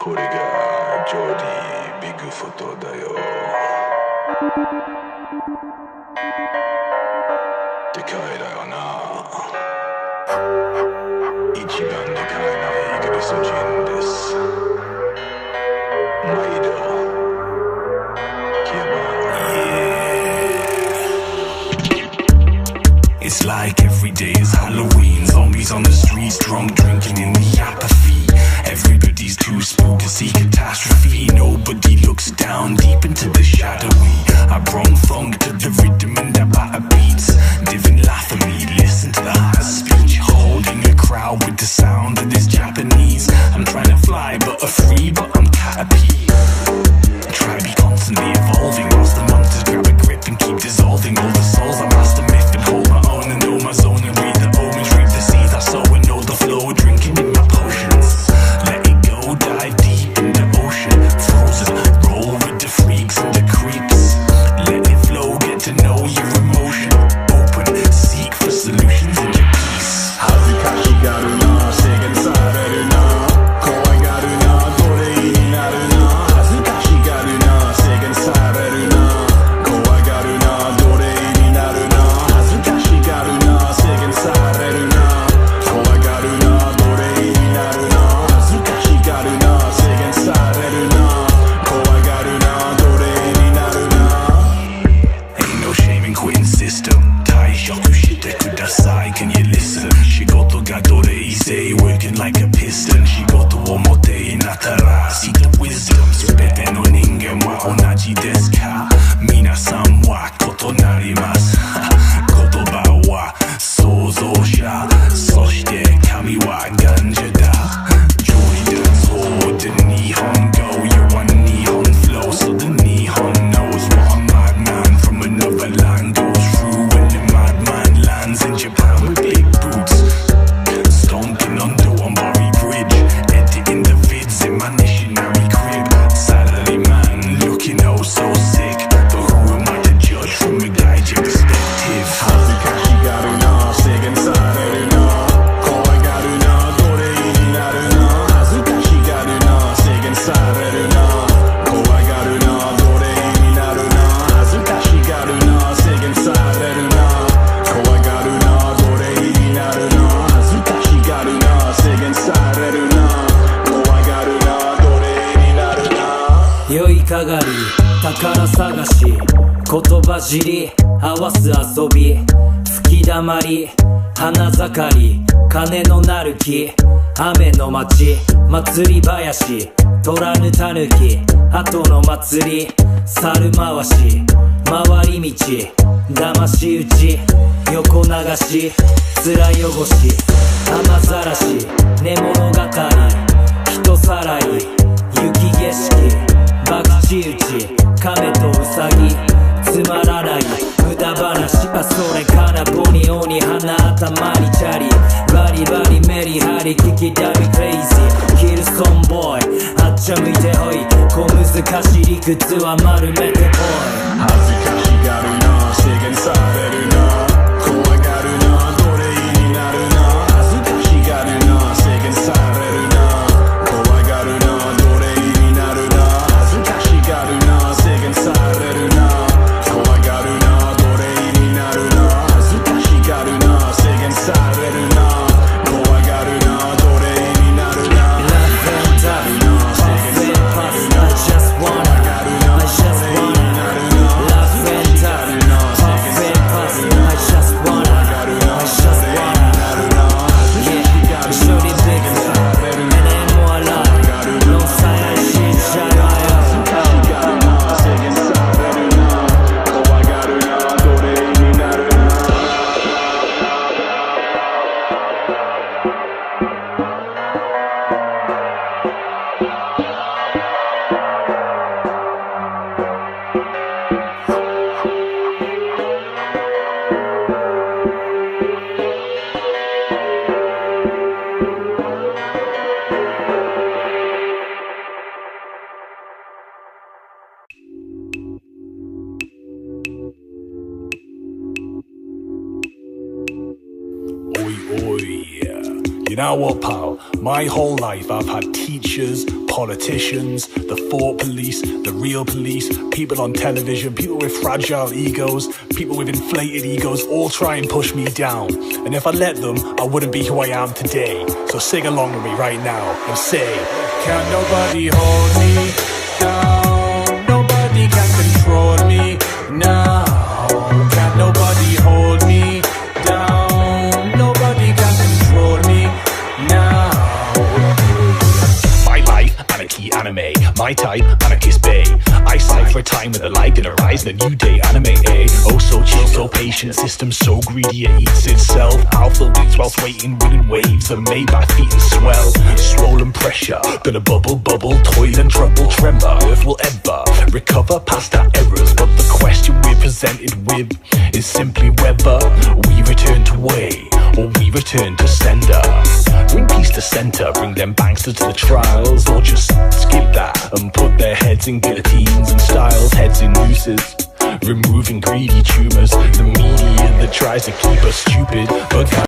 これがジョーディビッグフォトだよ。でかいだよな。一番でかいのはイギリス人です。毎度It's like every day is Halloween. Zombies on the streets, drunk, drinking in the apathy. Everybody's too spooked to see catastrophe. Nobody looks down deep into the shadowy. I brought funk to the rhythm and the batter beats. Divin laugh at me, listen to the high speech. Holding a crowd with the sound that is Japanese. I'm trying to fly but free, but I'm caterpie. Try to be constantly evolving whilst the monsters grab a grip and keep dissolving all the souls. I master myth and hold my own and know my zone and read the omens, reap the seeds I sow and know the flow, drinking in my potions. Let it go, dive deep in the ocean, frozen, roll with the freaks and the creeps. Let it flow, get to know your emotion, open, seek for solutions in your peace. 恥ずかしがるな、制限されるな、怖がるな、奴隷になるな。恥ずかしがるな、制限されるな、怖がるな、奴隷になるな。恥ずかしがるな、制限されるな、怖がるな、奴隷になるな。恥ずかしがるな、制限されるな、怖がるな、奴隷になるな。 Ain't no shame in quitting system. 退職してください Can you listen? 仕事がどれ以上 Working like a piston 仕事を持っていなったら See the wisdom すべての人間は同じですか皆さんは異なります言葉は創造者そして神はガンジャだジョイだそうで日本語 You want Nihon flow So the Nihon knows what a madman from another land goes through When the madman lands in Japan with big boots Stomping on Doanbari Bridge Editing the vids in my missionary crib Salary man looking oh so sick But who am I to judge from a guy's perspective? 恥ずかしがるな、制限されるな、怖がるな、奴隷になるな。恥ずかしがるな、制限されるな、怖がるな、奴隷になるな。恥ずかしがるな、制限されるな、怖がるな、奴隷になるな。恥ずかしがるな、制限されるな、怖がるな、奴隷になるな。酔いかがり宝探し言葉尻合わす遊び吹きだまり花盛り金のなる木雨の街祭り林虎ぬたぬき後の祭り猿回し回り道騙し討ち横流し面汚し雨ざらし寝物語人さらい雪景色博打打ち亀とウサギつまらない無駄話あそれからボニオに鼻頭にチャリバリバリメリハリ聞きだみクレイジーキルソンボーイあっちゃ向いてほい小難しい理屈は丸めてこい恥ずかしがるな、制限されるな、怖がるな、奴隷になるな。恥ずかしがるな、制限されるな、怖がるな、奴隷になるな。恥ずかしがるな、制限されるな、怖がるな、奴隷になるな。恥ずかしがるな、制限されるな、怖がるな、奴隷になるな。 Love and tough, puff and puff I just wanna, I just wanna Love and tough, puff and puff I You know what, pal? My whole life I've had teachers, politicians, the thought police, the real police, people on television, people with fragile egos, people with inflated egos, all try and push me down. And if I let them, I wouldn't be who I am today. So sing along with me right now and say, can't nobody hold me down, nobody can control me now. Can't nobody hold me down, nobody can control me now. My life, anarchy, anime. My type, anarchist bay. Eyesight for a time with a light in a rise and a new day. Anime, eh? Oh, so chill, so patient. System so greedy it eats itself. Alpha beats whilst waiting, winning waves are made by feet and swell. Swollen pressure, gonna bubble, toil and trouble, tremor. Earth will ever recover past our errors. But the question we're presented with is simply whether we return to way or we return to sender. Bring peace to center, bring them banksters to the trials, or just skip that and put their heads in guillotines and styles, heads in nooses, removing greedy tumors. The media that tries to keep us stupid but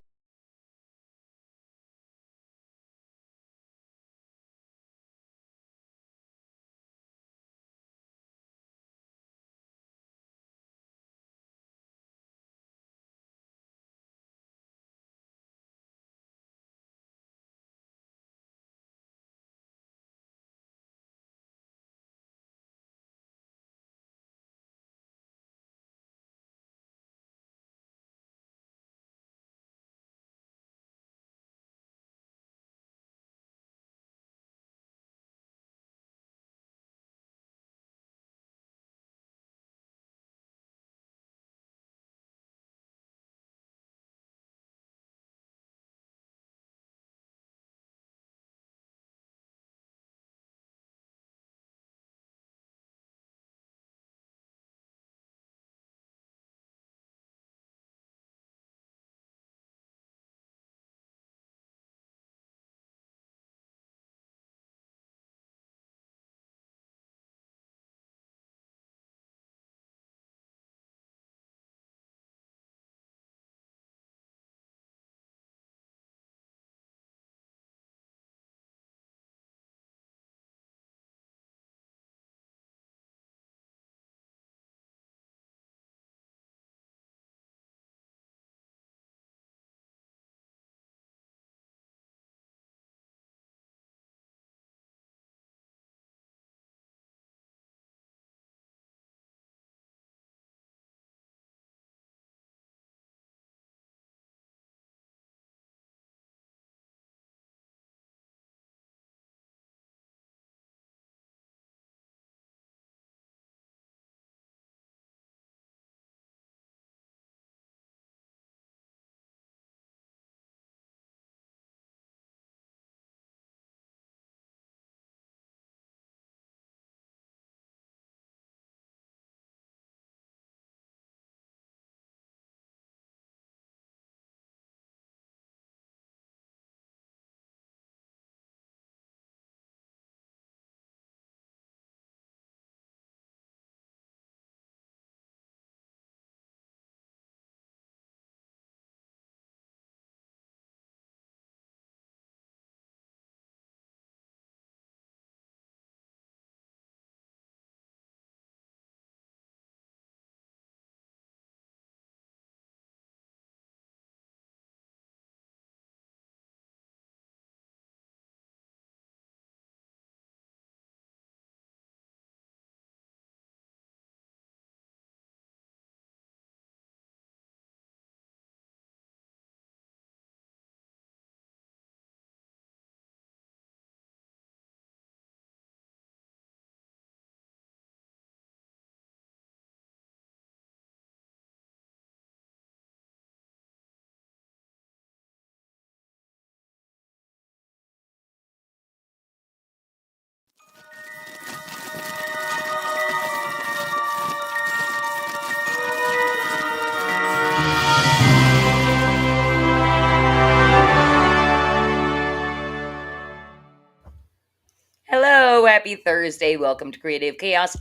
happy Thursday. Welcome to Creative Chaos.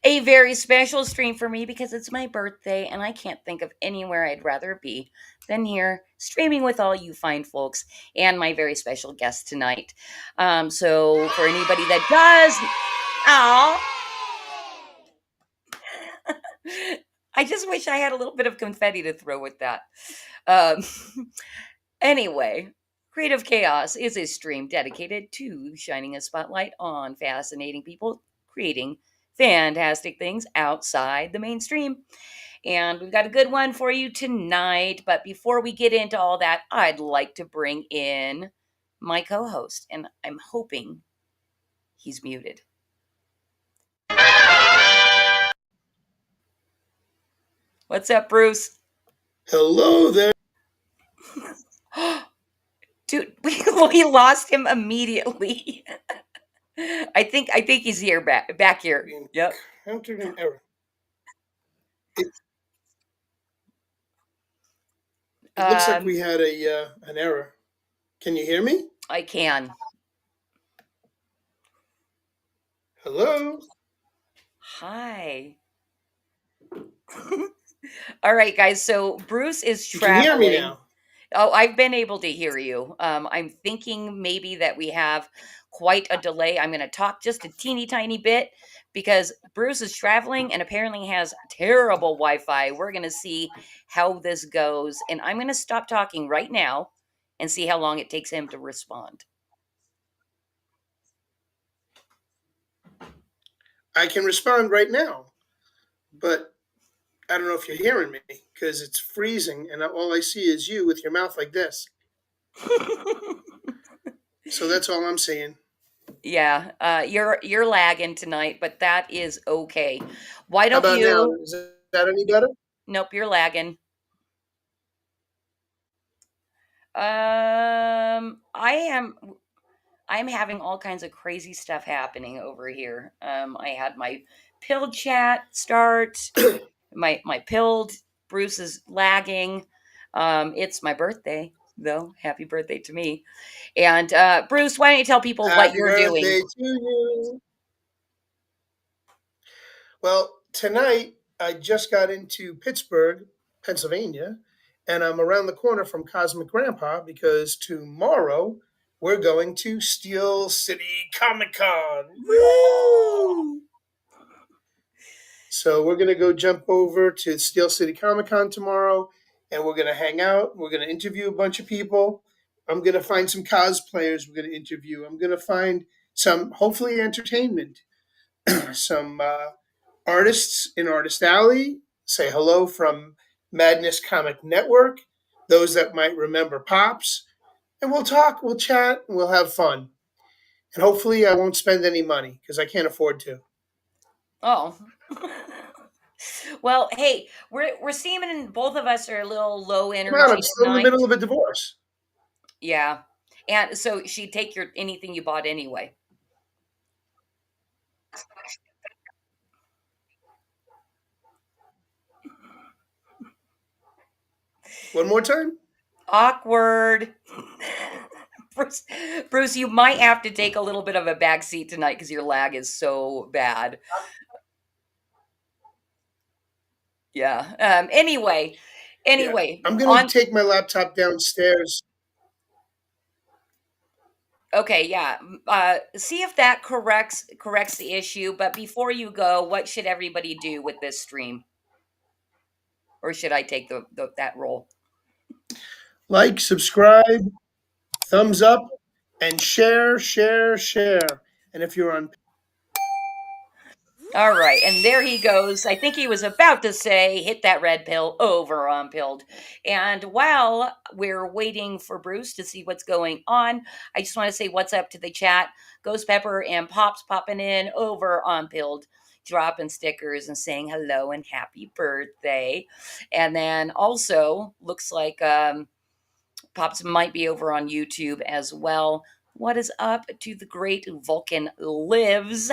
A very special stream for me because it's my birthday and I can't think of anywhere I'd rather be than here streaming with all you fine folks and my very special guest tonight. So for anybody that does, I just wish I had a little bit of confetti to throw with that. Um, anyway, Creative Chaos is a stream dedicated to shining a spotlight on fascinating people creating fantastic things outside the mainstream. And we've got a good one for you tonight. But before we get into all that, I'd like to bring in my co host, and I'm hoping he's muted. What's up, Bruce? Hello there. Dude, we lost him immediately. I think he's here back here. We Yep. encountered an error. It looks like we had an error. Can you hear me? I can. Hello. Hi. All right, guys. So Bruce is You can traveling. hear me now. Oh, I've been able to hear you. I'm thinking maybe that we have quite a delay. I'm going to talk just a teeny tiny bit because Bruce is traveling and apparently has terrible Wi-Fi. We're going to see how this goes. And I'm going to stop talking right now and see how long it takes him to respond. I can respond right now, but I don't know if you're hearing me because it's freezing and all I see is you with your mouth like this. So that's all I'm seeing. Yeah, you're lagging tonight, but that is okay. Why How don't about now? you? Is that any better? Nope, you're lagging. I'm having all kinds of crazy stuff happening over here. I had my pilled chat start. my pilled Bruce is lagging. It's my birthday though. Happy birthday to me. And Bruce, why don't you tell people what Happy you're doing? birthday to you. Well, tonight I just got into Pittsburgh, Pennsylvania, and I'm around the corner from Cosmic Grandpa because tomorrow we're going to Steel City Comic Con. Woo! So we're going to go jump over to Steel City Comic Con tomorrow and we're going to hang out. We're going to interview a bunch of people. I'm going to find some cosplayers we're going to interview. I'm going to find some, hopefully, entertainment. Some artists in Artist Alley. Say hello from Madness Comic Network. Those that might remember Pops. And we'll talk, we'll chat, and we'll have fun. And hopefully I won't spend any money because I can't afford to. Oh. Well, hey, we're seeming both of us are a little low Come on, energy I'm still in the tonight. middle of a divorce. Yeah. And so she'd take your anything you bought anyway. One more time? Awkward. Bruce, you might have to take a little bit of a back seat tonight because your lag is so bad. Yeah. Anyway, I'm going to take my laptop downstairs. Okay, yeah. See if that corrects the issue. But before you go, what should everybody do with this stream? Or should I take that role? Like, subscribe, thumbs up, and share. And if you're on... All right, and there he goes. I think he was about to say, hit that red pill over on Pilled. And while we're waiting for Bruce to see what's going on, I just want to say what's up to the chat. Ghost Pepper and Pops popping in over on Pilled, dropping stickers and saying hello and happy birthday. And then also, looks like Pops might be over on YouTube as well. What is up to the great Vulcan Lives?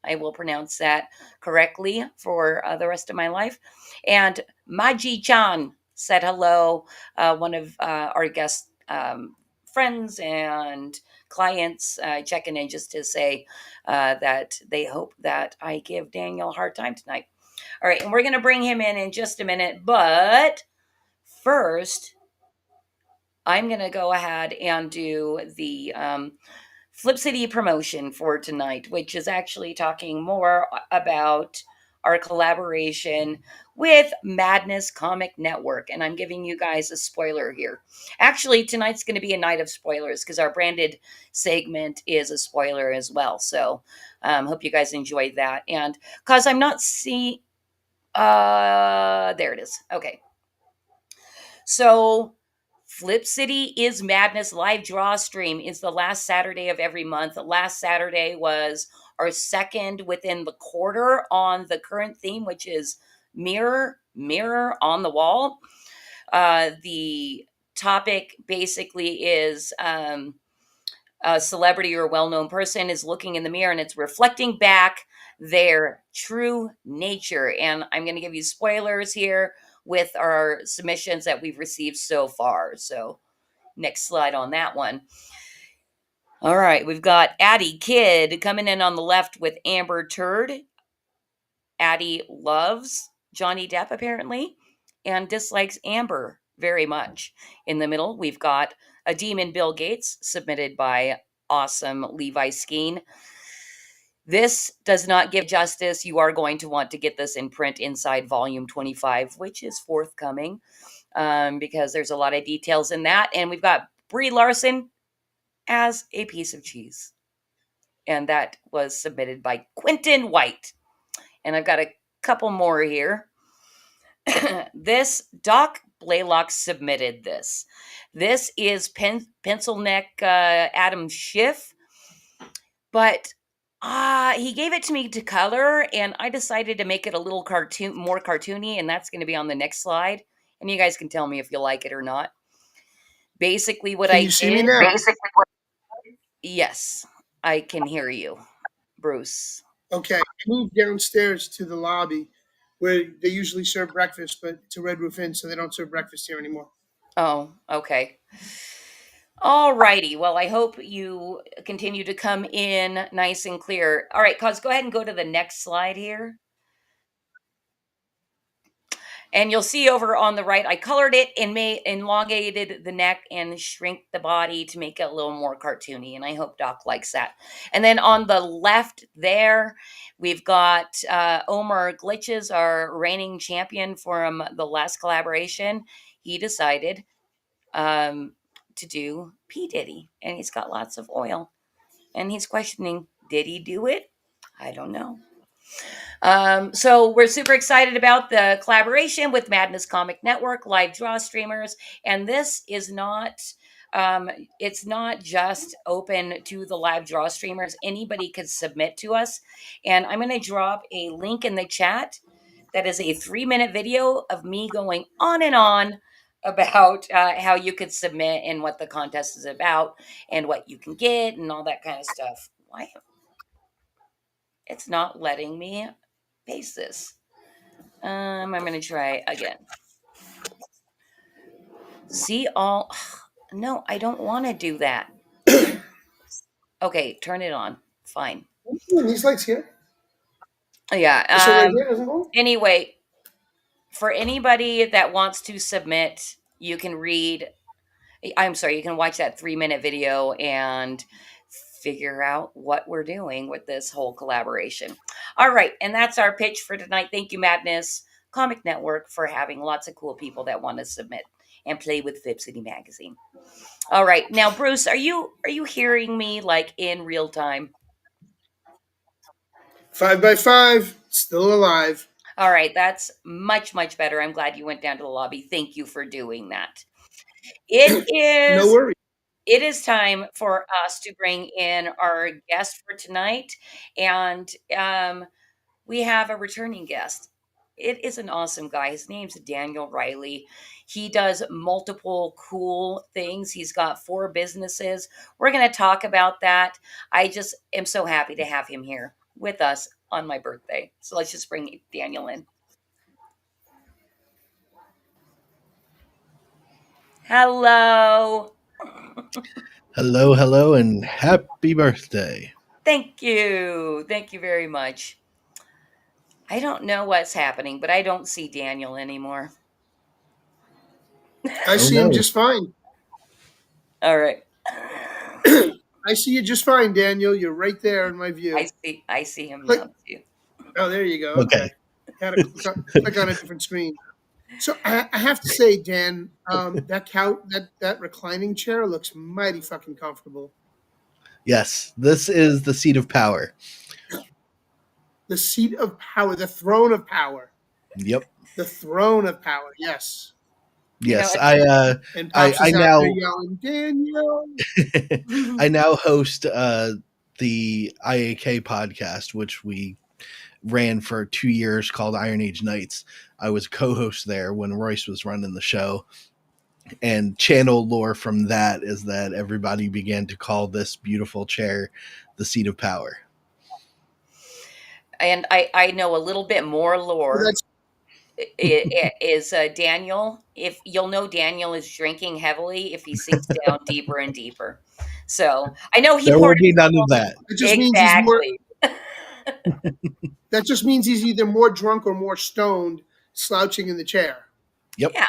I will pronounce that correctly for the rest of my life. And Maji-chan said hello, one of our guest friends and clients checking in just to say that they hope that I give Daniel a hard time tonight. All right, and we're going to bring him in just a minute, but first, I'm going to go ahead and do the Flip City promotion for tonight, which is actually talking more about our collaboration with Madness Comic Network. And I'm giving you guys a spoiler here. Actually, tonight's going to be a night of spoilers because our branded segment is a spoiler as well. So hope you guys enjoyed that. And because I'm not seeing, there it is. Okay. So Flip City is Madness live draw stream is the last Saturday of every month. Last Saturday was our second within the quarter on the current theme, which is mirror on the wall. The topic basically is a celebrity or a well-known person is looking in the mirror and it's reflecting back their true nature. And I'm going to give you spoilers here with our submissions that we've received so far. So next slide on that one. All right, we've got Addie Kidd coming in on the left with Amber Turd. Addie loves Johnny Depp apparently and dislikes Amber very much. In the middle, we've got A Demon Bill Gates, submitted by awesome Levi Skeen. This does not give justice. You are going to want to get this in print inside volume 25, which is forthcoming, because there's a lot of details in that. And we've got Brie Larson as a piece of cheese. And that was submitted by Quentin White. And I've got a couple more here. This Doc Blaylock submitted this. This is Pencil Neck Adam Schiff, but he gave it to me to color, and I decided to make it a little more cartoony, and that's going to be on the next slide. And you guys can tell me if you like it or not. Basically, what Can I you see did. me now? Yes, I can hear you, Bruce. Okay, I moved downstairs to the lobby where they usually serve breakfast, but it's a Red Roof Inn, so they don't serve breakfast here anymore. Oh, okay. All righty. Well, I hope you continue to come in nice and clear. All right, Cause, go ahead and go to the next slide here. And you'll see over on the right, I colored it and elongated the neck and shrink the body to make it a little more cartoony. And I hope Doc likes that. And then on the left there, we've got Omar Glitches, our reigning champion from the last collaboration. He decided to do P. Diddy, and he's got lots of oil. And he's questioning, did he do it? I don't know. So we're super excited about the collaboration with Madness Comic Network, live draw streamers. And this is not, it's not just open to the live draw streamers. Anybody could submit to us. And I'm going to drop a link in the chat. That is a 3-minute video of me going on and on about how you could submit and what the contest is about and what you can get and all that kind of stuff. Why? It's not letting me paste this. I'm going to try again. See all. No, I don't want to do that. Okay, turn it on. Fine. These lights here. Yeah. So right here doesn't go? Anyway, for anybody that wants to submit, you can read. I'm sorry, you can watch that 3-minute video and figure out what we're doing with this whole collaboration. All right, and that's our pitch for tonight. Thank you, Madness Comic Network, for having lots of cool people that want to submit and play with Flip City Magazine. All right, now Bruce, are you hearing me like in real time? 5x5, still alive. All right, that's much better. I'm glad you went down to the lobby. Thank you for doing that. It is. No worries. It is time for us to bring in our guest for tonight, and we have a returning guest. It is an awesome guy. His name's Daniel Riley. He does multiple cool things. He's got 4 businesses. We're going to talk about that. I just am so happy to have him here with us on my birthday. So let's just bring Daniel in. Hello. Hello, hello, and happy birthday. Thank you. Thank you very much. I don't know what's happening, but I don't see Daniel anymore. I Oh see him no. just fine. All right. I see you just fine, Daniel. You're right there in my I view. see him Click. now too. Oh, there you go. Okay. Okay. Had to click on a different screen. So I have to say, Dan, that couch, that reclining chair looks mighty fucking comfortable. Yes, this is the seat of power. The seat of power, the throne of power, Yep. the throne of power. Yes. You know, Yes, And I Pops is out now there yelling, Daniel. I now host the IAK podcast, which we ran for 2 years, called Iron Age Nights. I was co-host there when Royce was running the show. And channel lore from that is that everybody began to call this beautiful chair the seat of power. and I know a little bit more So lore. that's Is Daniel, if you'll know Daniel is drinking heavily if he sinks down deeper and deeper. So I know he There will poured be none of that. it just means he's more exactly. that just means he's either more drunk or more stoned, slouching in the chair. Yep. Yeah.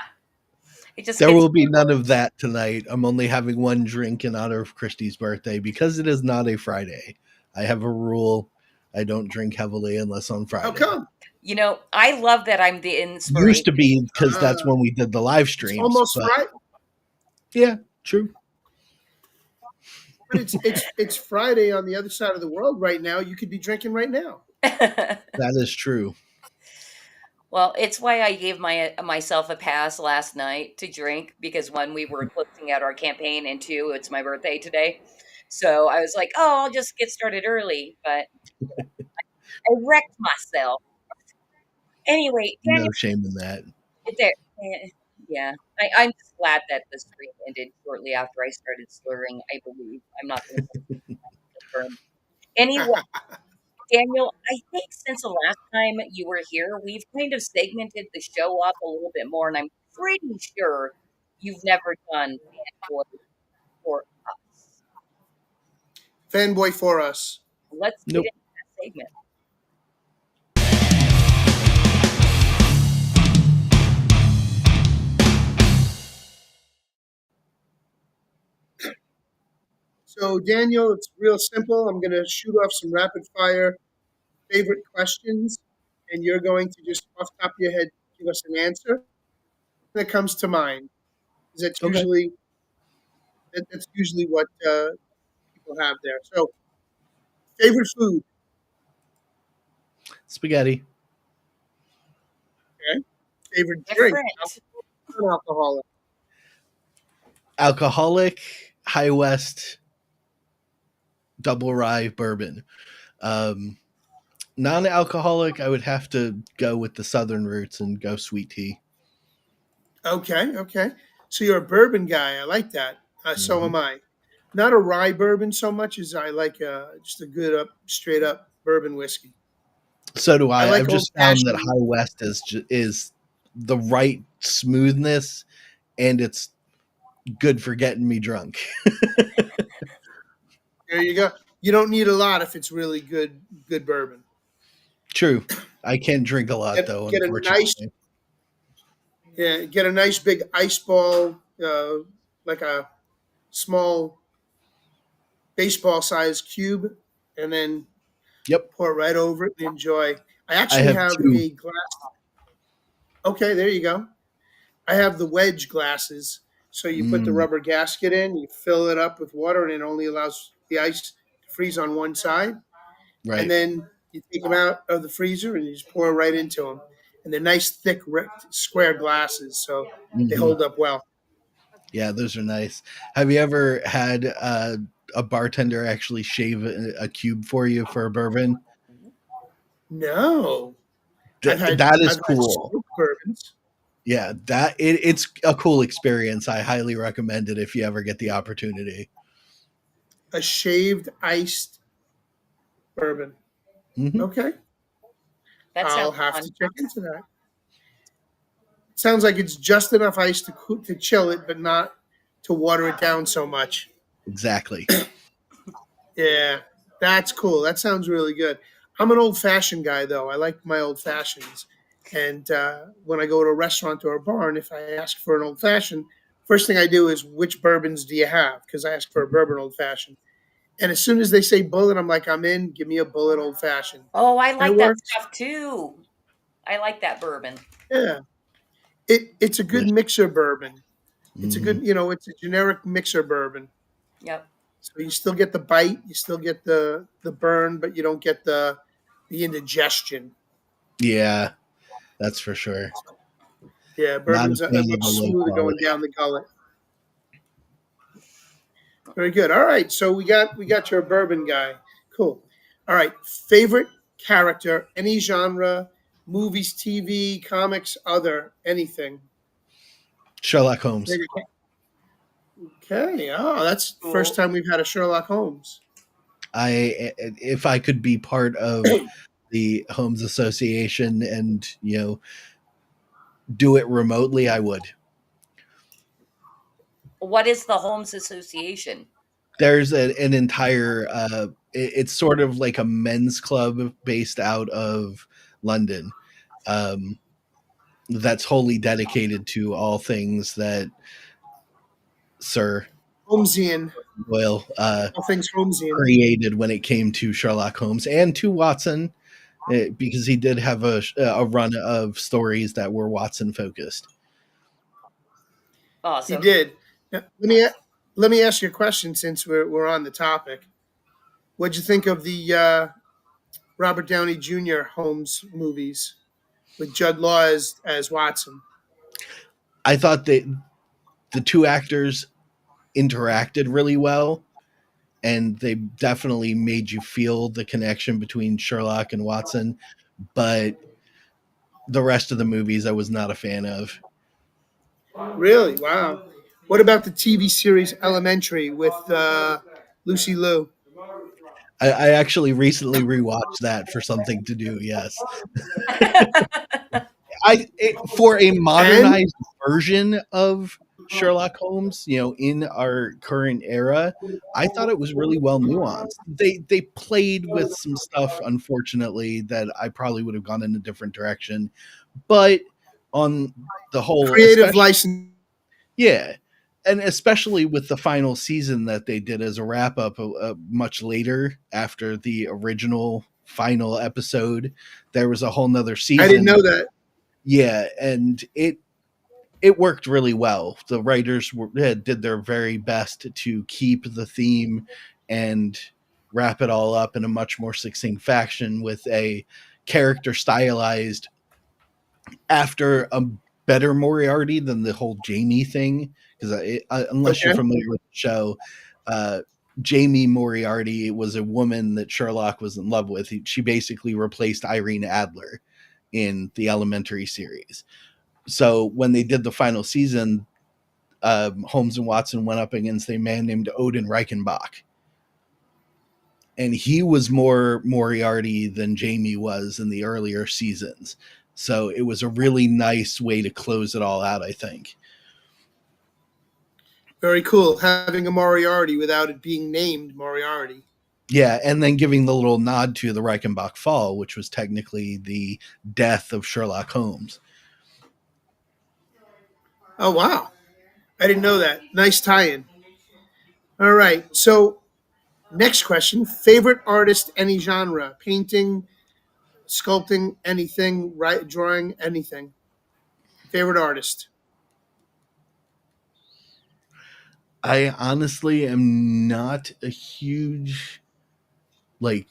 It just There gets will be none of that tonight. I'm only having one drink in honor of Christy's birthday because it is not a Friday. I have a rule. I don't drink heavily unless on Friday. How come? You know, I love that I'm the inspiration. Used to be because that's when we did the live It's streams. almost but Friday, yeah, true. but it's Friday on the other side of the world right now. You could be drinking right now. That is true. Well, it's why I gave myself a pass last night to drink, because one, we were closing out our campaign, and two, it's my birthday today. So I was like, oh, I'll just get started early, but I wrecked myself. Anyway, No Daniel, shame in that. there, yeah, I'm just glad that the stream ended shortly after I started slurring. I believe I'm not going to confirm. Anyway, Daniel, I think since the last time you were here, we've kind of segmented the show up a little bit more, and I'm pretty sure you've never done Fanboy for Us. Fanboy for us. Let's get Nope. into that segment. So Daniel, it's real simple. I'm going to shoot off some rapid fire favorite questions, and you're going to just off the top of your head give us an answer that comes to mind. 'Cause that's Okay. usually what people have there. So, favorite food. Spaghetti. Favorite drink. Different. Non-alcoholic. Alcoholic, High West, double rye bourbon. Non-alcoholic, I would have to go with the Southern roots and go sweet tea. Okay. So you're a bourbon guy. I like that. So am I. Not a rye bourbon so much as I like just a good straight up bourbon whiskey. So do I. I like I've just found that old-fashioned. High West is the right smoothness, and it's good for getting me drunk. There you go. You don't need a lot if it's really good bourbon. True. I can't drink a lot Get- though, get a unfortunately. Get a nice big ice ball, like a small baseball sized cube, and then Yep. pour it right over it and enjoy. I actually have have two. a glass. Okay, there you go. I have the wedge glasses. So you put the rubber gasket in, you fill it up with water, and it only allows the ice to freeze on one side. Right. And then you take them out of the freezer and you just pour it right into them. And they're nice, thick, square glasses, so they Mhm. hold up well. Yeah, those are nice. Have you ever had a bartender actually shave a cube for you for a bourbon? No. That is I've had cool. smoked bourbons. Yeah, it's a cool experience. I highly recommend it if you ever get the opportunity. A shaved iced bourbon. Mhm. Okay. That I'll sounds have fun. to check into that. Sounds like it's just enough ice to chill it, but not to water it down so much. Exactly. Yeah, that's cool. That sounds really good. I'm an old fashioned guy, though. I like my old fashions. And when I go to a restaurant or a bar, and if I ask for an old fashioned, first thing I do is, which bourbons do you have? Because I ask for a bourbon old fashioned. And as soon as they say bullet, I'm like, I'm in. Give me a bullet old fashioned. Oh, I And it like that works. stuff too. I like that bourbon. Yeah. It's a good mixer bourbon. It's a Mhm. good, it's a generic mixer bourbon. Yep. So you still get the bite, you still get the burn, but you don't get the indigestion. Yeah, that's for sure. Yeah, Not a bourbon's a fan of much the low smoother going quality. down the gullet. Very good. All right, so we got your bourbon guy. Cool. All right, favorite character, any genre, movies, TV, comics, other, anything. Sherlock Holmes. Favorite Okay. Oh, that's the first Cool. time we've had a Sherlock Holmes. If I could be part of the Holmes Association and do it remotely, I would. What is the Holmes Association? There's an entire it's sort of like a men's club based out of London, that's wholly dedicated to all things that Sir Holmesian. Doyle All things Holmesian. created when it came to Sherlock Holmes and to Watson, because he did have a run of stories that were Watson focused. He Awesome. did. Now, let me ask you a question since we're on the topic. What'd you think of the Robert Downey Jr. Holmes movies with Judd Law as Watson? I thought that the two actors interacted really well, and they definitely made you feel the connection between Sherlock and Watson, but the rest of the movies I was not a fan of. Really? Wow. What about the TV series Elementary with Lucy Liu? I actually recently rewatched that for something to do. Yes, for a modernized version of Sherlock Holmes, in our current era, I thought it was really well nuanced. They played with some stuff, unfortunately, that I probably would have gone in a different direction, but on the whole, Creative license. yeah, and especially with the final season that they did as a wrap up, much later after the original final episode, there was a whole nother season. I didn't know that. Yeah, and it worked really well. The writers did their very best to keep the theme and wrap it all up in a much more succinct fashion with a character stylized after a better Moriarty than the whole Jamie thing. Because unless you're familiar with the show, Jamie Moriarty was a woman that Sherlock was in love with. She basically replaced Irene Adler in the Elementary series. So when they did the final season, Holmes and Watson went up against a man named Odin Reichenbach. And he was more Moriarty than Jamie was in the earlier seasons. So it was a really nice way to close it all out, I think. Very cool. Having a Moriarty without it being named Moriarty. Yeah, and then giving the little nod to the Reichenbach fall, which was technically the death of Sherlock Holmes. Oh, wow. I didn't know that. Nice tie-in. All right. So next question. Favorite artist, any genre? Painting, sculpting, anything, drawing, anything. Favorite artist? I honestly am not a huge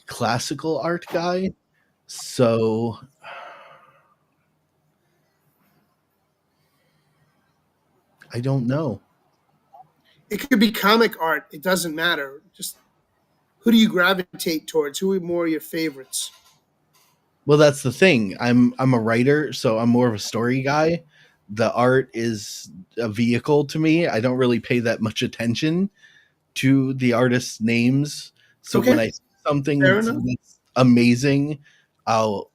classical art guy, so I don't know. It could be comic art. It doesn't matter. Just who do you gravitate towards? Who are more your favorites? Well, that's the thing. I'm a writer, so I'm more of a story guy. The art is a vehicle to me. I don't really pay that much attention to the artists' names. So when I see something that's amazing, I'll,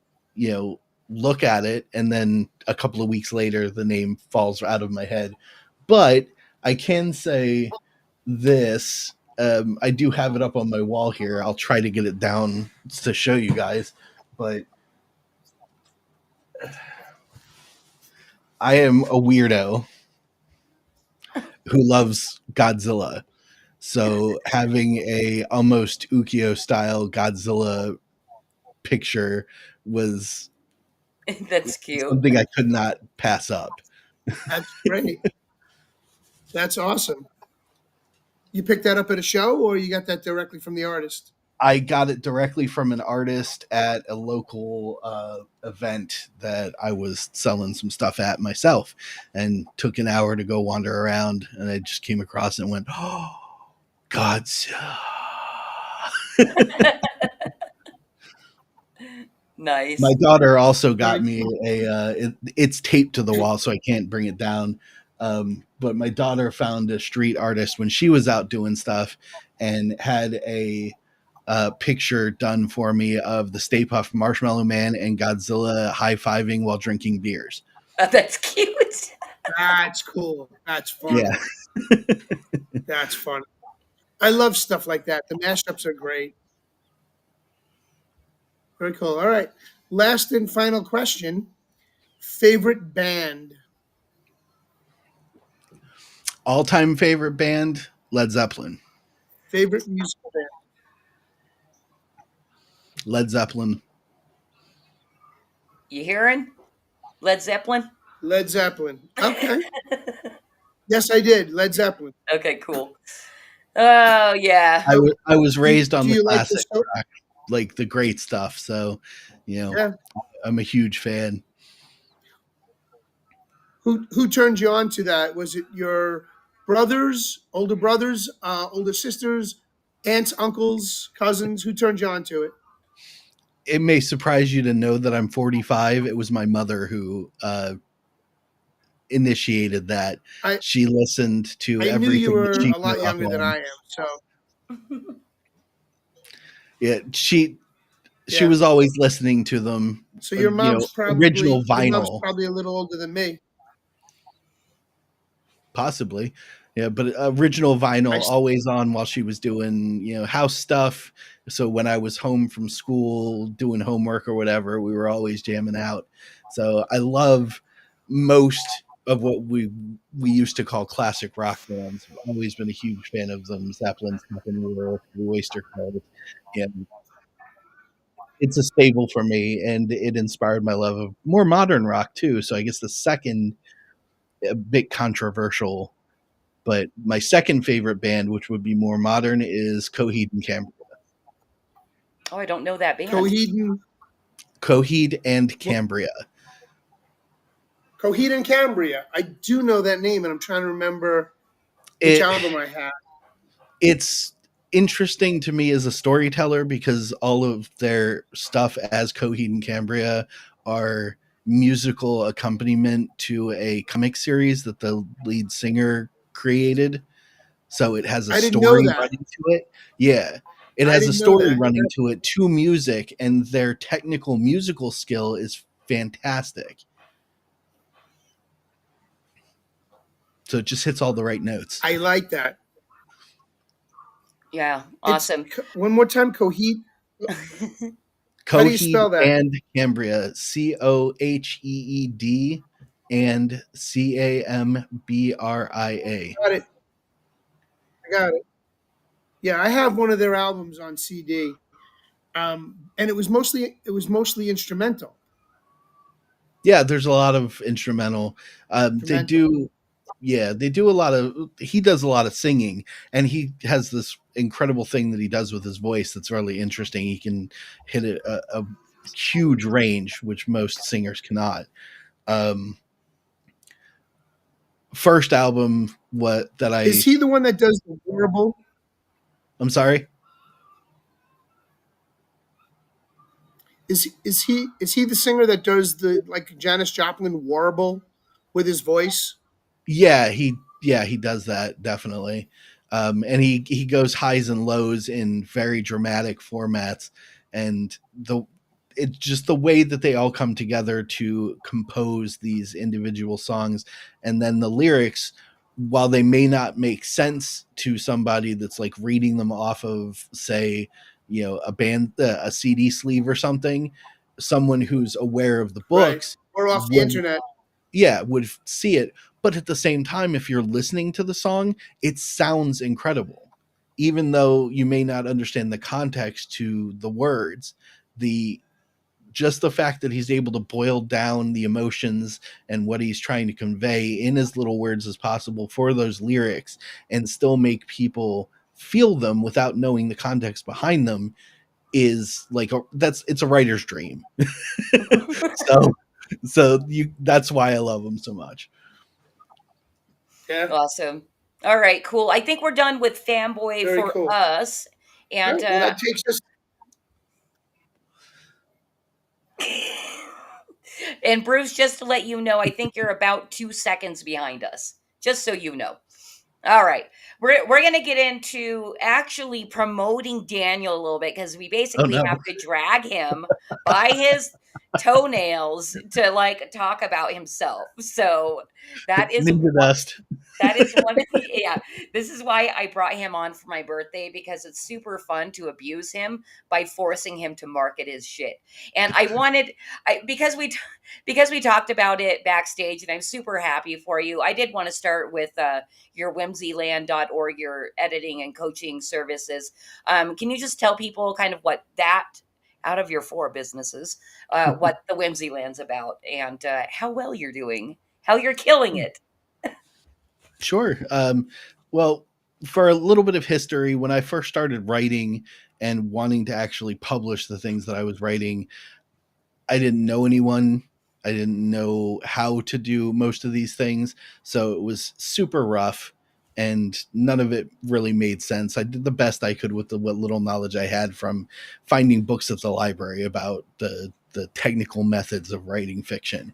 look at it, and then a couple of weeks later, the name falls out of my head. But I can say this. I do have it up on my wall here. I'll try to get it down to show you guys, but I am a weirdo who loves Godzilla. So having a almost ukiyo style Godzilla picture was That's cute. something I could not pass up. That's great. That's awesome. You picked that up at a show, or you got that directly from the artist? I got it directly from an artist at a local event that I was selling some stuff at myself, and took an hour to go wander around, and I just came across it and went, "Oh, Godzilla!" Nice. My daughter also got me it's taped to the wall, so I can't bring it down. But my daughter found a street artist when she was out doing stuff and had a picture done for me of the Stay Puft Marshmallow Man and Godzilla high-fiving while drinking beers. That's cute. That's cool. That's fun. Yeah. That's fun. I love stuff like that. The mashups are great. Very cool. All right. Last and final question. Favorite band? All-time favorite band, Led Zeppelin. Favorite musical band? Led Zeppelin. You hearing? Led Zeppelin? Led Zeppelin. Okay. Yes, I did. Led Zeppelin. Okay, cool. Oh, yeah. I was raised on Do the you like classic the show? rock, like the great stuff. So, Yeah. I'm a huge fan. Who turned you on to that? Was it your brothers, older sisters, aunts, uncles, cousins? Who turned you on to it? It may surprise you to know that I'm 45. It was my mother who initiated that. She listened to I knew everything you were that she a lot grew up younger than on. I am. So Yeah, she Yeah. was always listening to them. so your mom's probably original your mom's vinyl, probably a little older than me. possibly. Yeah, but original vinyl I- always on while she was doing, house stuff. So when I was home from school doing homework or whatever, we were always jamming out. So I love most of what we used to call classic rock bands. I've always been a huge fan of them. Zeppelin, Steppenwolf, the Oyster Cult. And it's a staple for me, and it inspired my love of more modern rock too. So I guess the second, a bit controversial, but my second favorite band, which would be more modern, is Coheed and Cambria. Oh, I don't know that band. Coheed And Cambria. Coheed and Cambria. I do know that name, and I'm trying to remember which album I have. It's interesting to me as a storyteller because all of their stuff as Coheed and Cambria are musical accompaniment to a comic series that the lead singer created. So it has a story running to it. Yeah. It has a story running to it to music, and their technical musical skill is fantastic. So it just hits all the right notes. I like that. Yeah, awesome. One more time, Coheed. How do you spell that? And Cambria, Coheed and Cambria. Got it. I got it. Yeah, I have one of their albums on CD, and it was mostly instrumental. Yeah, there's a lot of instrumental. They do a lot of. He does a lot of singing, and he has this incredible thing that he does with his voice that's really interesting. He can hit a huge range, which most singers cannot. First album, Is he the one that does the warble? I'm sorry. Is he the singer that does the like Janis Joplin warble with his voice? Yeah, he does that definitely. And he goes highs and lows in very dramatic formats, and it's just the way that they all come together to compose these individual songs, and then the lyrics while they may not make sense to somebody that's like reading them off of, say, a CD sleeve or something, someone who's aware of the Right. books Or off the internet. would see it. But at the same time, if you're listening to the song, it sounds incredible. Even though you may not understand the context to the words, just the fact that he's able to boil down the emotions and what he's trying to convey in as little words as possible for those lyrics and still make people feel them without knowing the context behind them is like it's a writer's dream. That's why I love him so much. Yeah. Awesome. All right, cool. I think we're done with Fanboy Very for cool. us. And Right, well, that takes us. and Bruce, just to let you know, I think you're about 2 seconds behind us. Just so you know. All right. We're going to get into actually promoting Daniel a little bit because we basically no. have to drag him by his toenails to like talk about himself. So that is Ninja dust. that is one. Yeah, this is why I brought him on for my birthday because it's super fun to abuse him by forcing him to market his shit. And I wanted, because we talked about it backstage, and I'm super happy for you. I did want to start with your whimsyland.org, your editing and coaching services. Can you just tell people kind of what that, out of your 4 businesses, what the Whimsyland's about and how well you're doing, how you're killing it? Sure. Well, for a little bit of history, when I first started writing and wanting to actually publish the things that I was writing, I didn't know anyone. I didn't know how to do most of these things. So it was super rough and none of it really made sense. I did the best I could with what little knowledge I had from finding books at the library about the technical methods of writing fiction.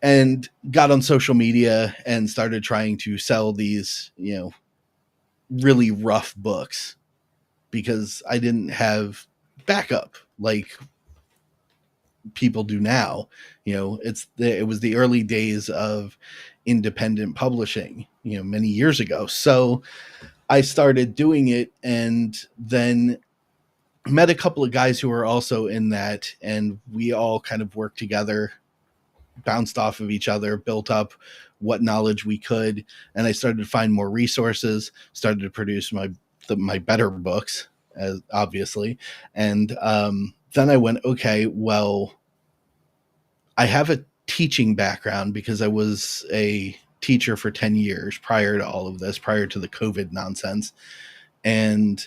And got on social media and started trying to sell these, really rough books because I didn't have backup like people do now. It was the early days of independent publishing, many years ago. So I started doing it and then met a couple of guys who were also in that, and we all kind of worked together, bounced off of each other, built up what knowledge we could, and I started to find more resources, started to produce my better books, as obviously, and then I went, okay, well, I have a teaching background because I was a teacher for 10 years prior to all of this, prior to the COVID nonsense, and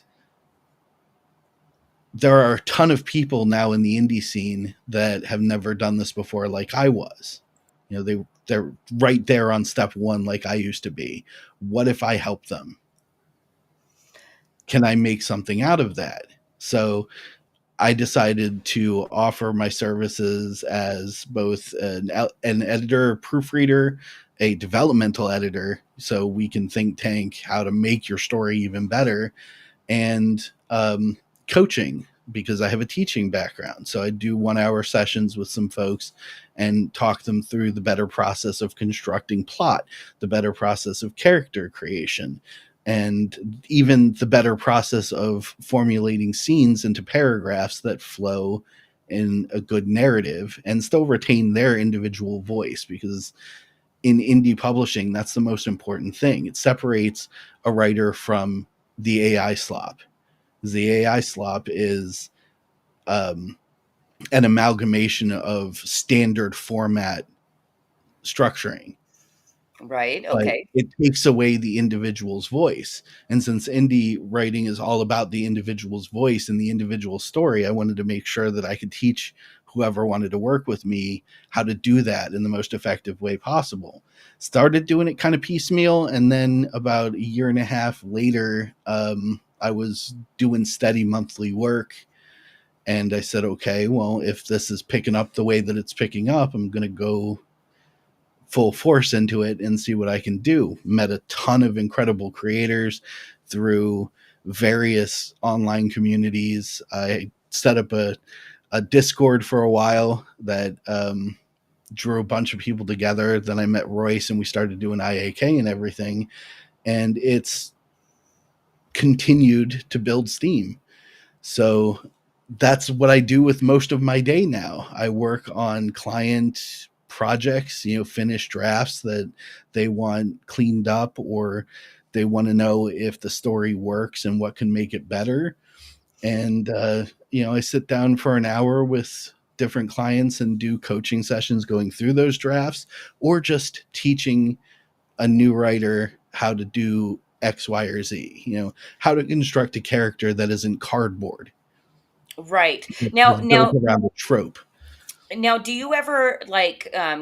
there are a ton of people now in the indie scene that have never done this before, like I was. They're right there on step 1, like I used to be. What if I help them? Can I make something out of that? So I decided to offer my services as both an editor, proofreader, a developmental editor, so we can think tank how to make your story even better, and coaching, because I have a teaching background. So I do 1-hour sessions with some folks and talk them through the better process of constructing plot, the better process of character creation, and even the better process of formulating scenes into paragraphs that flow in a good narrative and still retain their individual voice, because in indie publishing, that's the most important thing. It separates a writer from the AI slop. The AI slop is an amalgamation of standard format structuring. Right. But Okay. it takes away the individual's voice. And since indie writing is all about the individual's voice and the individual story, I wanted to make sure that I could teach whoever wanted to work with me how to do that in the most effective way possible. Started doing it kind of piecemeal. And then about a year and a half later, I was doing steady monthly work. And I said, okay, well, if this is picking up the way that it's picking up, I'm going to go full force into it and see what I can do. Met a ton of incredible creators through various online communities. I set up a Discord for a while that drew a bunch of people together. Then I met Royce and we started doing IAK and everything. And it's continued to build steam. So that's what I do with most of my day now. I work on client projects, finished drafts that they want cleaned up, or they want to know if the story works and what can make it better. And, I sit down for an hour with different clients and do coaching sessions going through those drafts, or just teaching a new writer how to do X, Y, or Z, how to construct a character that isn't cardboard. Right. It's Now, built around a trope. Now, do you ever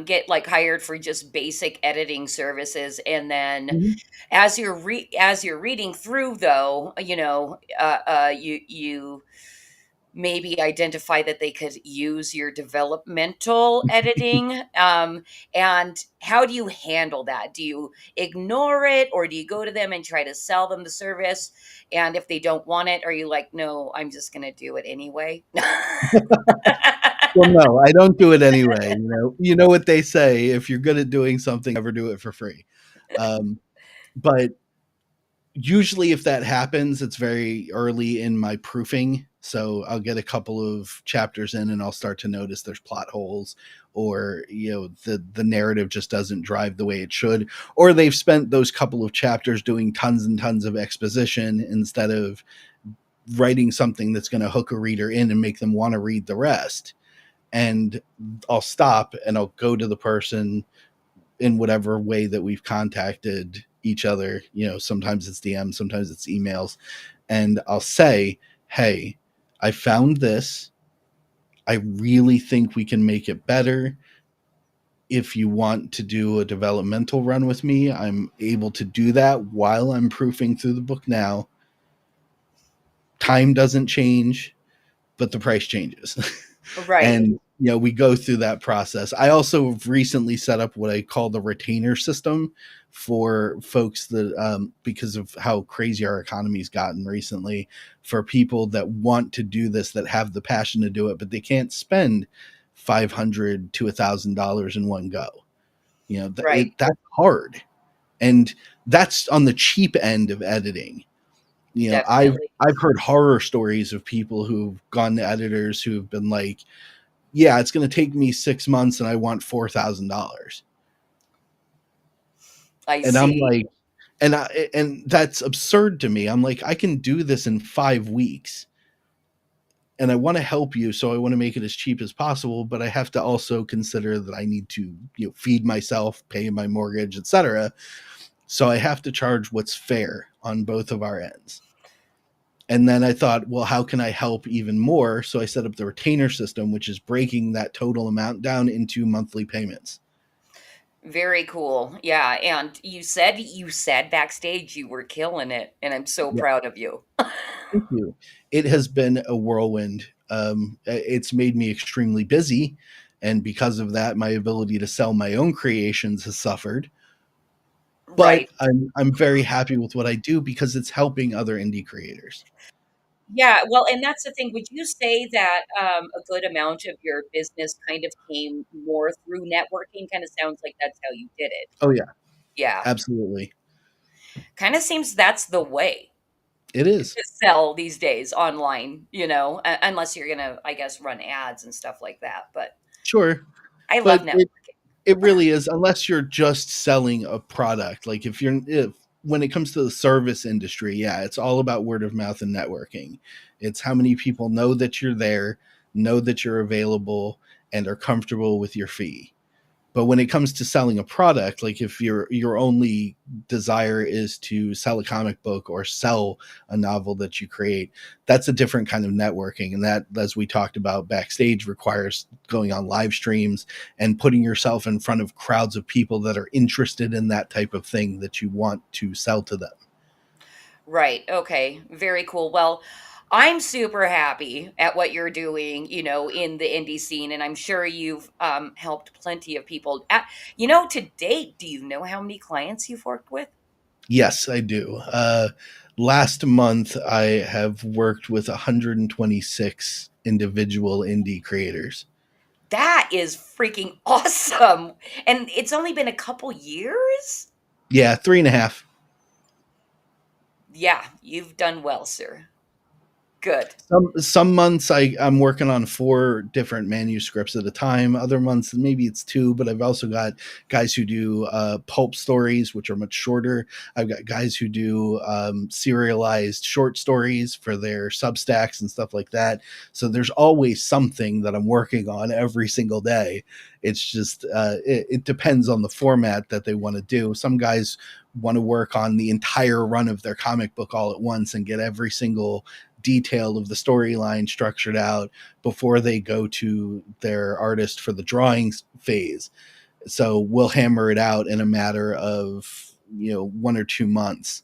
get hired for just basic editing services, and then Mhm. as you're reading through, though, you maybe identify that they could use your developmental editing, and how do you handle that? Do you ignore it, or do you go to them and try to sell them the service? And if they don't want it, are you like, no, I'm just going to do it anyway? Well, no, I don't do it anyway. You know what they say: if you're good at doing something, never do it for free. But usually, if that happens, it's very early in my proofing. So I'll get a couple of chapters in, and I'll start to notice there's plot holes, or the narrative just doesn't drive the way it should, or they've spent those couple of chapters doing tons and tons of exposition instead of writing something that's going to hook a reader in and make them want to read the rest. And I'll stop and I'll go to the person in whatever way that we've contacted each other. Sometimes it's DM, sometimes it's emails. And I'll say, hey, I found this. I really think we can make it better. If you want to do a developmental run with me, I'm able to do that while I'm proofing through the book now. Time doesn't change, but the price changes. Right. And we go through that process. I also have recently set up what I call the retainer system for folks that, because of how crazy our economy's gotten recently, for people that want to do this, that have the passion to do it, but they can't spend $500 to $1,000 in one go. Right. That's hard. And that's on the cheap end of editing. Definitely. I've heard horror stories of people who've gone to editors who've been like, yeah, it's going to take me 6 months and I want $4,000. And I'm see. like, and that's absurd to me. I'm like, I can do this in 5 weeks. And I want to help you, so I want to make it as cheap as possible, but I have to also consider that I need to, feed myself, pay my mortgage, etc. So I have to charge what's fair on both of our ends. And then I thought, well, how can I help even more? So I set up the retainer system, which is breaking that total amount down into monthly payments. Very cool. Yeah, and you said backstage you were killing it, and I'm so proud of you. Thank you. It has been a whirlwind. It's made me extremely busy, and because of that, my ability to sell my own creations has suffered. But Right. I'm very happy with what I do because it's helping other indie creators. Yeah, well, and that's the thing. Would you say that a good amount of your business kind of came more through networking? Kind of sounds like that's how you did it. Oh yeah, Yeah, absolutely. kind of seems that's the way It is. to sell these days online, unless you're gonna, I guess, run ads and stuff like that. But Sure. I But love networking. it really is, unless you're just selling a product. Like if when it comes to the service industry, yeah, it's all about word of mouth and networking. It's how many people know that you're there, know that you're available, and are comfortable with your fee. But when it comes to selling a product, like if your only desire is to sell a comic book or sell a novel that you create, that's a different kind of networking. And that, as we talked about backstage, requires going on live streams and putting yourself in front of crowds of people that are interested in that type of thing that you want to sell to them. Right. Okay. Very cool. Well, I'm super happy at what you're doing, in the indie scene, and I'm sure you've helped plenty of people. To date, do you know how many clients you've worked with? Yes, I do. Last month, I have worked with 126 individual indie creators. That is freaking awesome. And it's only been a couple years? Yeah, 3.5. Yeah, you've done well, sir. Good. Some months I'm working on 4 different manuscripts at a time. Other months maybe it's 2, but I've also got guys who do pulp stories, which are much shorter. I've got guys who do serialized short stories for their Substacks and stuff like that. So there's always something that I'm working on every single day. It's just it depends on the format that they want to do. Some guys want to work on the entire run of their comic book all at once and get every single detail of the storyline structured out before they go to their artist for the drawing phase. So we'll hammer it out in a matter of 1 or 2 months,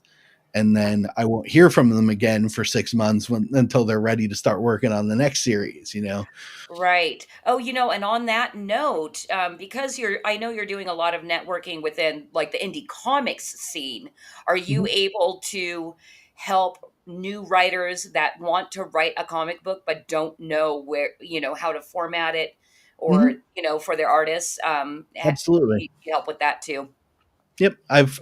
and then I won't hear from them again for 6 months until they're ready to start working on the next series. Right. Oh, and on that note, because I know you're doing a lot of networking within like the indie comics scene. Are you Mhm. able to help new writers that want to write a comic book but don't know how to format it or, Mhm. for their artists? Absolutely. You help with that too. Yep, I've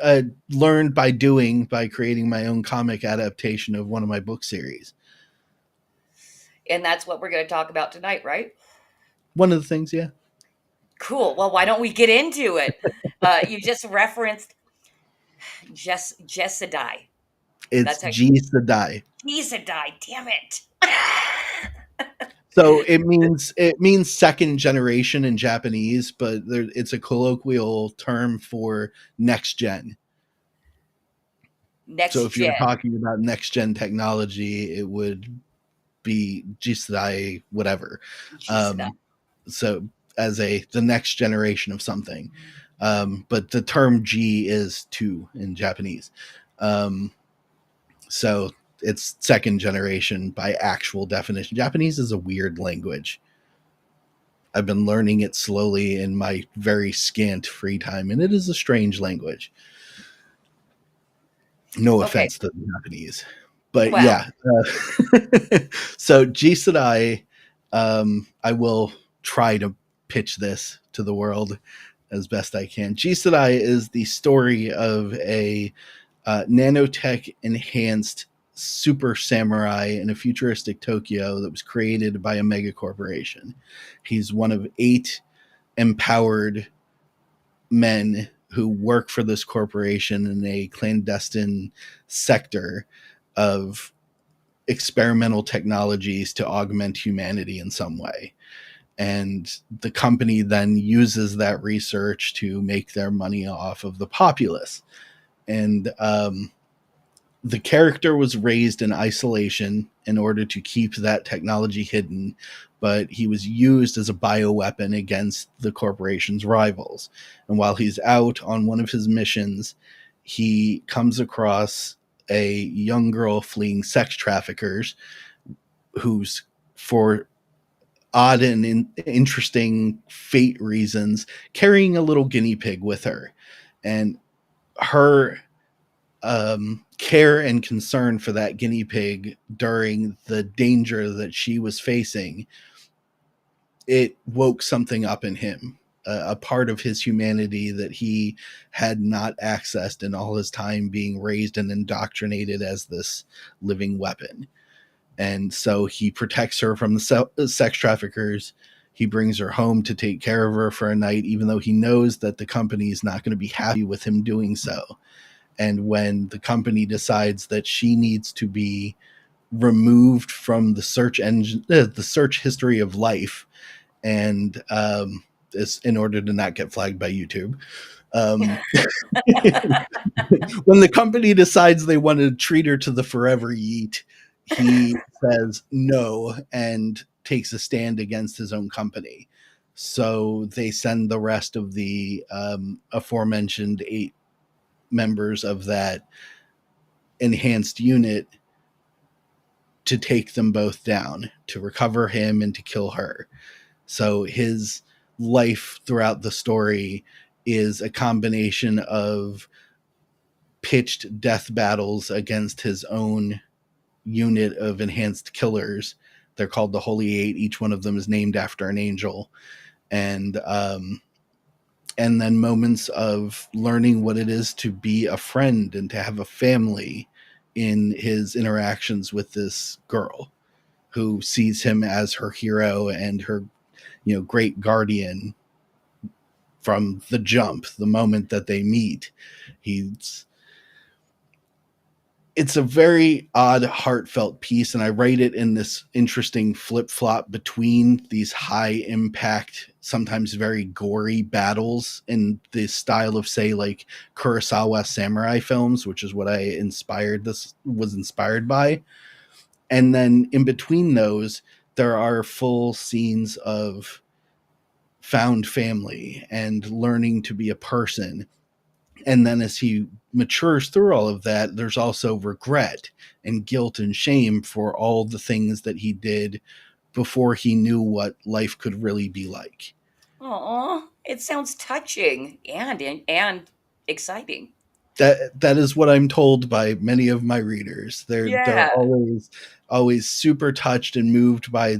learned by creating my own comic adaptation of one of my book series. And that's what we're going to talk about tonight, right? One of the things, yeah. Cool. Well, why don't we get into it? You just referenced Jessedai. It's That's how G Sedai. Jessedai. Damn it. So it means second generation in Japanese, but it's a colloquial term for next gen. So Next if you're gen. talking about next gen technology, it would be Jisedai whatever. Jessedai. So as the next generation of something. But the term G is two in Japanese. So it's second generation by actual definition. Japanese is a weird language. I've been learning it slowly in my very scant free time, and it is a strange language. No Okay. offense to the Japanese, but Well, yeah. So Jisedai, I will try to pitch this to the world as best I can. Jisedai is the story of a nanotech enhanced super samurai in a futuristic Tokyo that was created by a mega corporation. He's one of 8 empowered men who work for this corporation in a clandestine sector of experimental technologies to augment humanity in some way. And the company then uses that research to make their money off of the populace. And the character was raised in isolation in order to keep that technology hidden, but he was used as a bioweapon against the corporation's rivals. And while he's out on one of his missions, he comes across a young girl fleeing sex traffickers who's, for odd and interesting fate reasons, carrying a little guinea pig with her. And her care and concern for that guinea pig during the danger that she was facing, it woke something up in him, a part of his humanity that he had not accessed in all his time being raised and indoctrinated as this living weapon. And so he protects her from the sex traffickers. He brings her home to take care of her for a night, even though he knows that the company is not going to be happy with him doing so. And when the company decides that she needs to be removed from the search engine, the search history of life, and this in order to not get flagged by YouTube. When the company decides they want to treat her to the forever yeet, he says no and takes a stand against his own company. So they send the rest of the aforementioned 8 members of that enhanced unit to take them both down, to recover him and to kill her. So his life throughout the story is a combination of pitched death battles against his own unit of enhanced killers. They're called the Holy 8. Each one of them is named after an angel. and then moments of learning what it is to be a friend and to have a family in his interactions with this girl who sees him as her hero and her, great guardian from the jump, the moment that they meet. It's a very odd, heartfelt piece, and I write it in this interesting flip-flop between these high-impact, sometimes very gory battles in the style of, say, like Kurosawa samurai films, which is what was inspired by. And then in between those, there are full scenes of found family and learning to be a person. And then as he matures through all of that, there's also regret and guilt and shame for all the things that he did before he knew what life could really be like. Oh, it sounds touching and exciting. That is what I'm told by many of my readers. They're Yeah. always super touched and moved by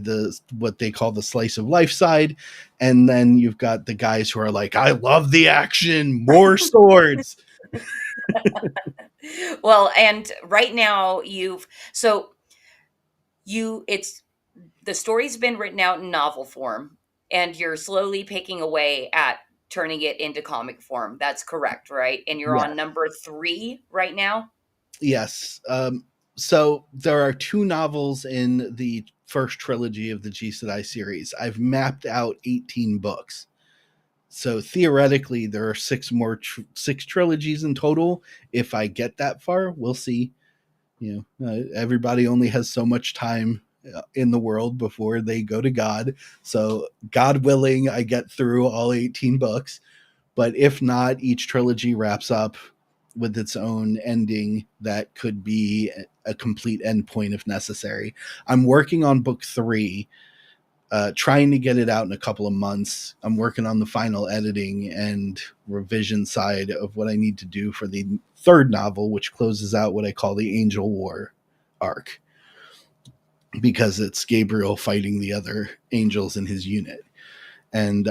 what they call the slice of life side. And then you've got the guys who are like, I love the action, more swords. Well, and right now it's the story's been written out in novel form, and you're slowly picking away at turning it into comic form. That's correct, right? And you're on number 3 right now? Yes. So there are 2 novels in the first trilogy of the Aes Sedai series. I've mapped out 18 books. So theoretically, there are 6 trilogies in total. If I get that far, we'll see. Everybody only has so much time in the world before they go to God. So God willing, I get through all 18 books. But if not, each trilogy wraps up with its own ending that could be a complete endpoint if necessary. I'm working on book 3, trying to get it out in a couple of months. I'm working on the final editing and revision side of what I need to do for the 3rd novel, which closes out what I call the Angel War arc, because it's Gabriel fighting the other angels in his unit. And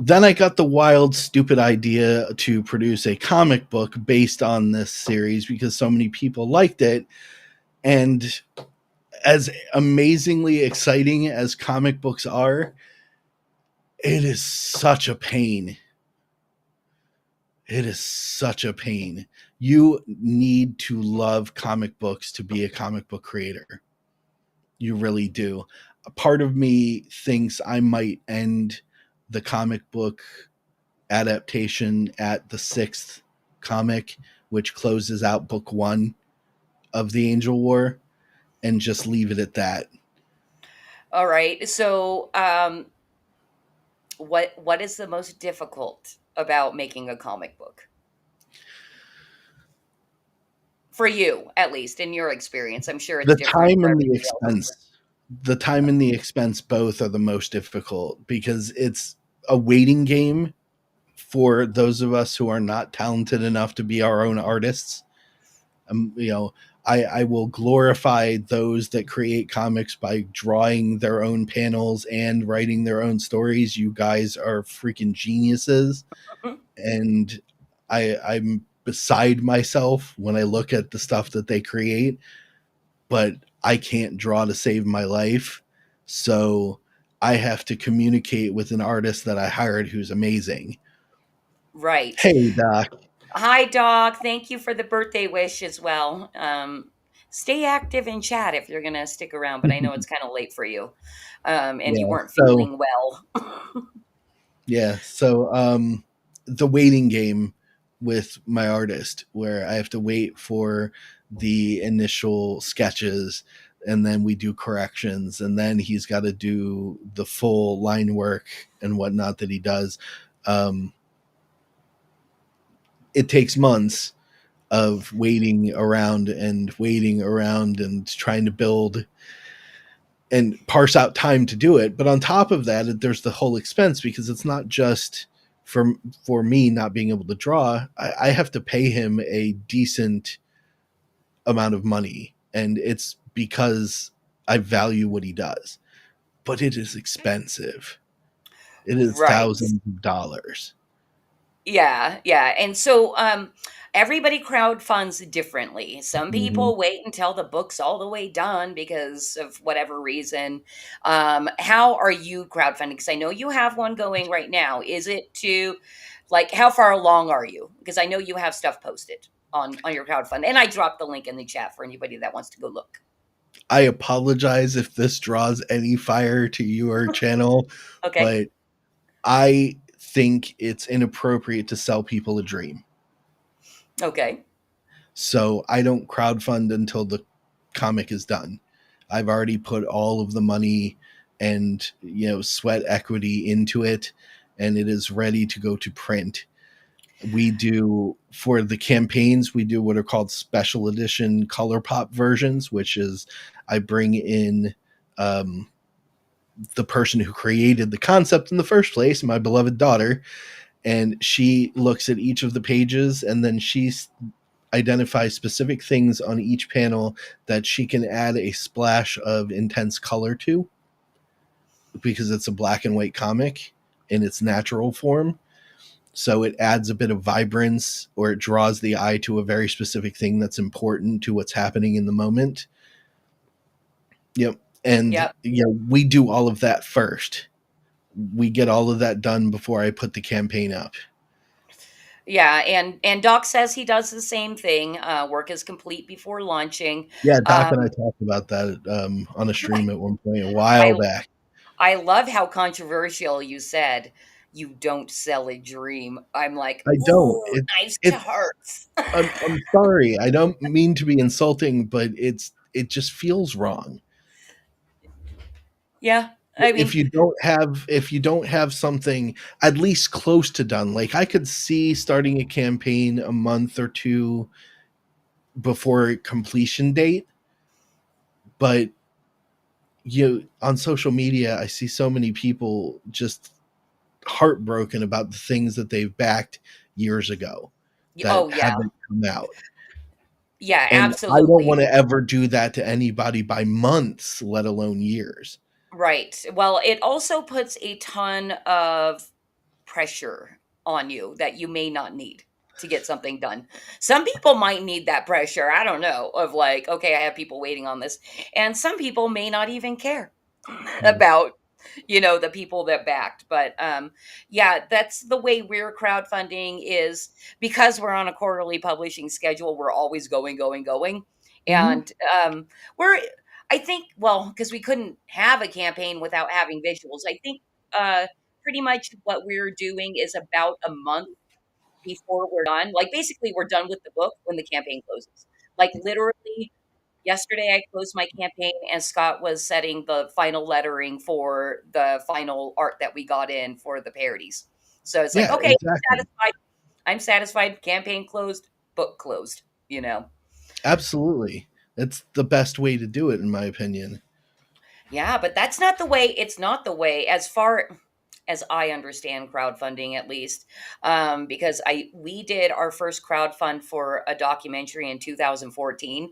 then I got the wild, stupid idea to produce a comic book based on this series because so many people liked it. And as amazingly exciting as comic books are, it is such a pain. It is such a pain. You need to love comic books to be a comic book creator. You really do. A part of me thinks I might end the comic book adaptation at the 6th comic, which closes out book 1 of the Angel War, and just leave it at that. All right. So, what is the most difficult about making a comic book? For you, at least in your experience. I'm sure it's The different time for and the everybody else. expense. The time and the expense both are the most difficult because it's a waiting game for those of us who are not talented enough to be our own artists. I will glorify those that create comics by drawing their own panels and writing their own stories. You guys are freaking geniuses. And I'm beside myself when I look at the stuff that they create, but I can't draw to save my life. So I have to communicate with an artist that I hired who's amazing. Right. Hey, Doc. Hi, Doc. Thank you for the birthday wish as well. Stay active in chat if you're going to stick around, but I know it's kind of late for you. And you weren't feeling well. Yeah. So the waiting game with my artist, where I have to wait for the initial sketches and then we do corrections and then he's got to do the full line work and whatnot that he does. It takes months of waiting around and trying to build and parse out time to do it. But on top of that, there's the whole expense, because it's not just for me not being able to draw. I have to pay him a decent amount of money, and it's because I value what he does, but it is expensive. It is Right. thousands of dollars. Yeah, yeah. And so everybody crowdfunds differently. Some Mhm. people wait until the book's all the way done because of whatever reason. How are you crowdfunding? Because I know you have one going right now. Is it to like how far along are you? Because I know you have stuff posted on your crowdfund. And I dropped the link in the chat for anybody that wants to go look. I apologize if this draws any fire to your channel, Okay. but I think it's inappropriate to sell people a dream. Okay. So I don't crowdfund until the comic is done. I've already put all of the money and sweat equity into it, and it is ready to go to print. We do, for the campaigns, we do what are called special edition color pop versions, which is I bring in the person who created the concept in the first place, my beloved daughter, and she looks at each of the pages, and then she identifies specific things on each panel that she can add a splash of intense color to, because it's a black and white comic in its natural form. So it adds a bit of vibrance, or it draws the eye to a very specific thing that's important to what's happening in the moment. Yep. And Yep. we do all of that first. We get all of that done before I put the campaign up. Yeah, and Doc says he does the same thing. Work is complete before launching. Yeah, Doc and I Um, talked about that on a stream at one point a while I back. I love how controversial you said you don't sell a dream. I'm like, I don't. ooh, knives to It hearts. I'm sorry. I don't mean to be insulting, but it just feels wrong. Yeah, I mean, If you don't have something at least close to done, like I could see starting a campaign a month or two before completion date, but on social media I see so many people just heartbroken about the things that they've backed years ago that oh yeah, haven't come out. yeah, And I don't want absolutely. to ever do that to anybody by months, let alone years. Right. Well, it also puts a ton of pressure on you that you may not need to get something done. Some people might need that pressure. I don't know, of like, okay, I have people waiting on this. And some people may not even care about the people that backed. But yeah, that's the way we're crowdfunding is because we're on a quarterly publishing schedule, we're always going. Mhm. And we're I think, well, because we couldn't have a campaign without having visuals. I think pretty much what we're doing is about a month before we're done. Like basically we're done with the book when the campaign closes. Like literally yesterday I closed my campaign and Scott was setting the final lettering for the final art that we got in for the parodies. So it's like, Yeah, okay, exactly. satisfied. I'm satisfied. Campaign closed, book closed. Absolutely. It's the best way to do it, in my opinion. Yeah, but that's not the way. It's not the way as far as I understand crowdfunding, at least, because we did our first crowdfund for a documentary in 2014,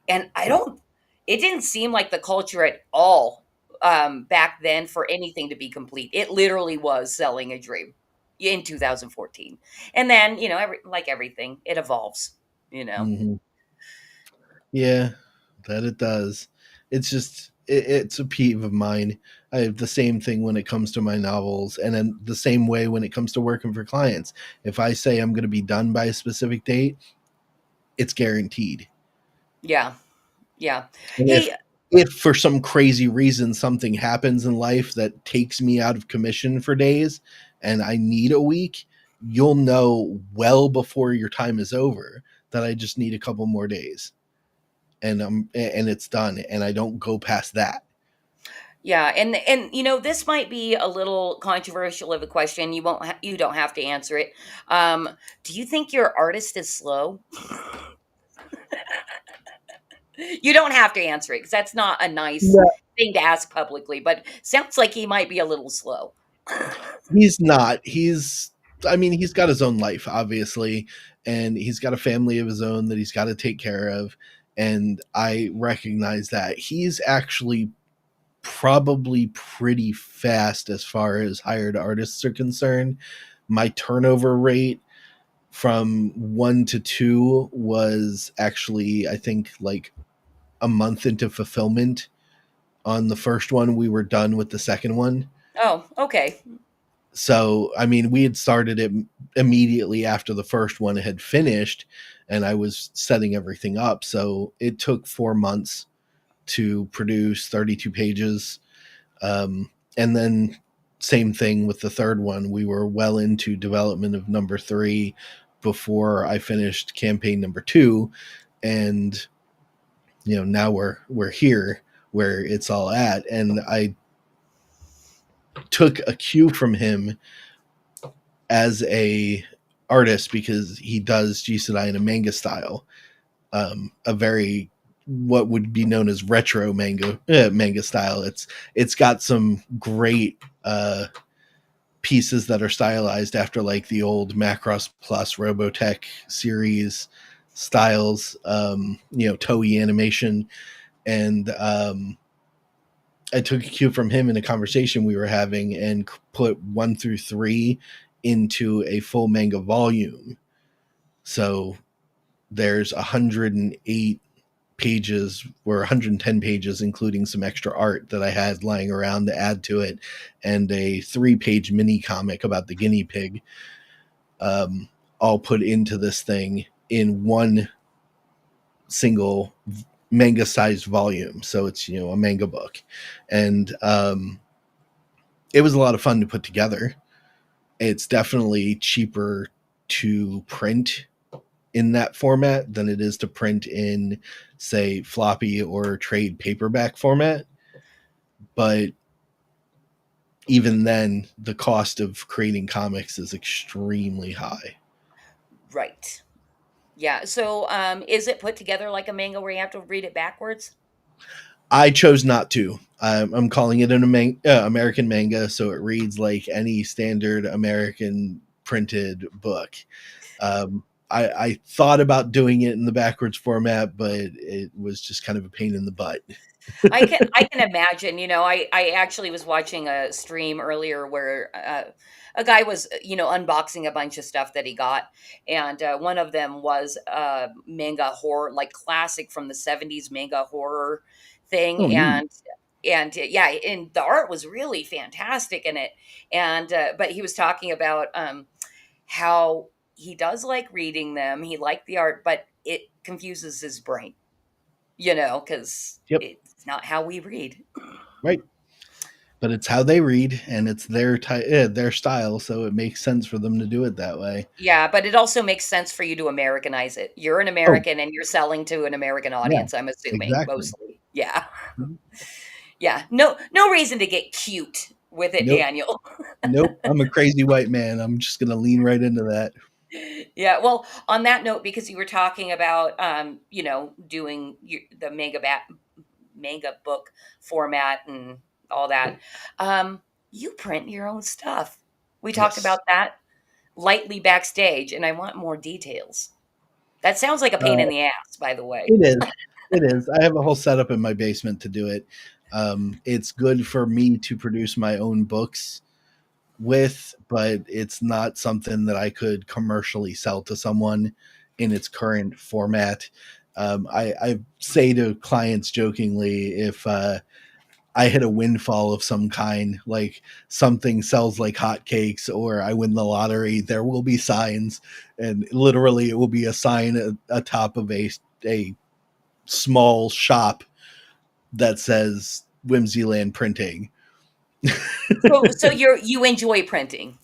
and I don't. It didn't seem like the culture at all back then for anything to be complete. It literally was selling a dream in 2014, and then like everything, it evolves. You know. Hmm. Yeah, that it does. It's just it's a peeve of mine. I have the same thing when it comes to my novels, and then the same way when it comes to working for clients. If I say I'm going to be done by a specific date, it's guaranteed. Yeah. Yeah. And Hey, if for some crazy reason something happens in life that takes me out of commission for days and I need a week, you'll know well before your time is over that I just need a couple more days. And it's done, and I don't go past that. yeah, and this might be a little controversial of a question. You don't have to answer it. Do you think your artist is slow? You don't have to answer it because that's not a nice No, thing to ask publicly. But sounds like he might be a little slow. he's not. I mean, he's got his own life, obviously, and he's got a family of his own that he's got to take care of. And I recognize that he's actually probably pretty fast as far as hired artists are concerned. My turnover rate from 1 to 2 was actually, I think, like a month into fulfillment. On the first one, we were done with the second one. Oh, okay. So, I mean, we had started it immediately after the first one had finished, and I was setting everything up. So it took 4 months to produce 32 pages. And then, same thing with the third one. We were well into development of number 3 before I finished campaign number 2. And, now we're here where it's all at. And I took a cue from him as a artist because he does Aes Sedai in a manga style, a very what would be known as retro manga style. It's got some great pieces that are stylized after like the old Macross Plus Robotech series styles, Toei animation, and I took a cue from him in a conversation we were having and put 1 through 3 into a full manga volume. So there's 108 pages or 110 pages, including some extra art that I had lying around to add to it, and a 3-page mini comic about the guinea pig, all put into this thing in one single manga sized volume. So it's, a manga book. And it was a lot of fun to put together. It's definitely cheaper to print in that format than it is to print in, say, floppy or trade paperback format. But even then, the cost of creating comics is extremely high. Right. Yeah. So, is it put together like a manga where you have to read it backwards? I chose not to. I'm calling it an American manga, so it reads like any standard American printed book. I thought about doing it in the backwards format, but it was just kind of a pain in the butt. I can imagine. I actually was watching a stream earlier where a guy was unboxing a bunch of stuff that he got, and one of them was manga horror, like classic from the 70s manga horror Oh, thing. neat. And and the art was really fantastic in it. And but he was talking about how he does like reading them, he liked the art, but it confuses his brain, because Yep. it's not how we read. Right. But it's how they read, and it's their style, so it makes sense for them to do it that way. Yeah, but it also makes sense for you to Americanize it. You're an Oh, American and you're selling to an American yeah, audience, I'm assuming, exactly. mostly. Yeah. Mhm. Yeah. No reason to get cute with it, Nope. Daniel. Nope. I'm a crazy white man. I'm just going to lean right into that. Yeah. Well, on that note, because you were talking about doing the manga book format and all that, you print your own stuff. We talked Yes. about that lightly backstage, and I want more details. That sounds like a pain Uh, in the ass, by the way. it is. It is. I have a whole setup in my basement to do it. It's good for me to produce my own books with, but it's not something that I could commercially sell to someone in its current format. I say to clients jokingly, if I hit a windfall of some kind, like something sells like hotcakes, or I win the lottery, there will be signs, and literally it will be a sign atop of a small shop that says Whimsyland Printing. So you enjoy printing.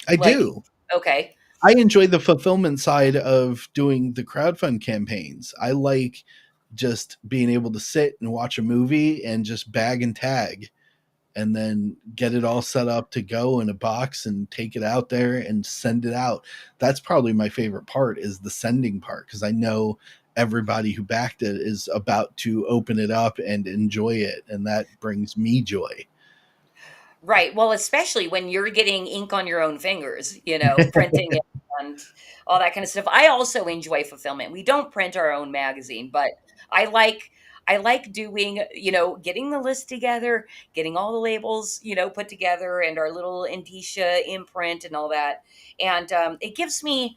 I Like, do. okay. I enjoy the fulfillment side of doing the crowdfund campaigns. I like just being able to sit and watch a movie and just bag and tag and then get it all set up to go in a box and take it out there and send it out. That's probably my favorite part, is the sending part, because I know everybody who backed it is about to open it up and enjoy it, and that brings me joy. Right. Well, especially when you're getting ink on your own fingers, printing it and all that kind of stuff. I also enjoy fulfillment. We don't print our own magazine, but I like I like doing, getting the list together, getting all the labels, put together, and our little indicia imprint and all that. And it gives me,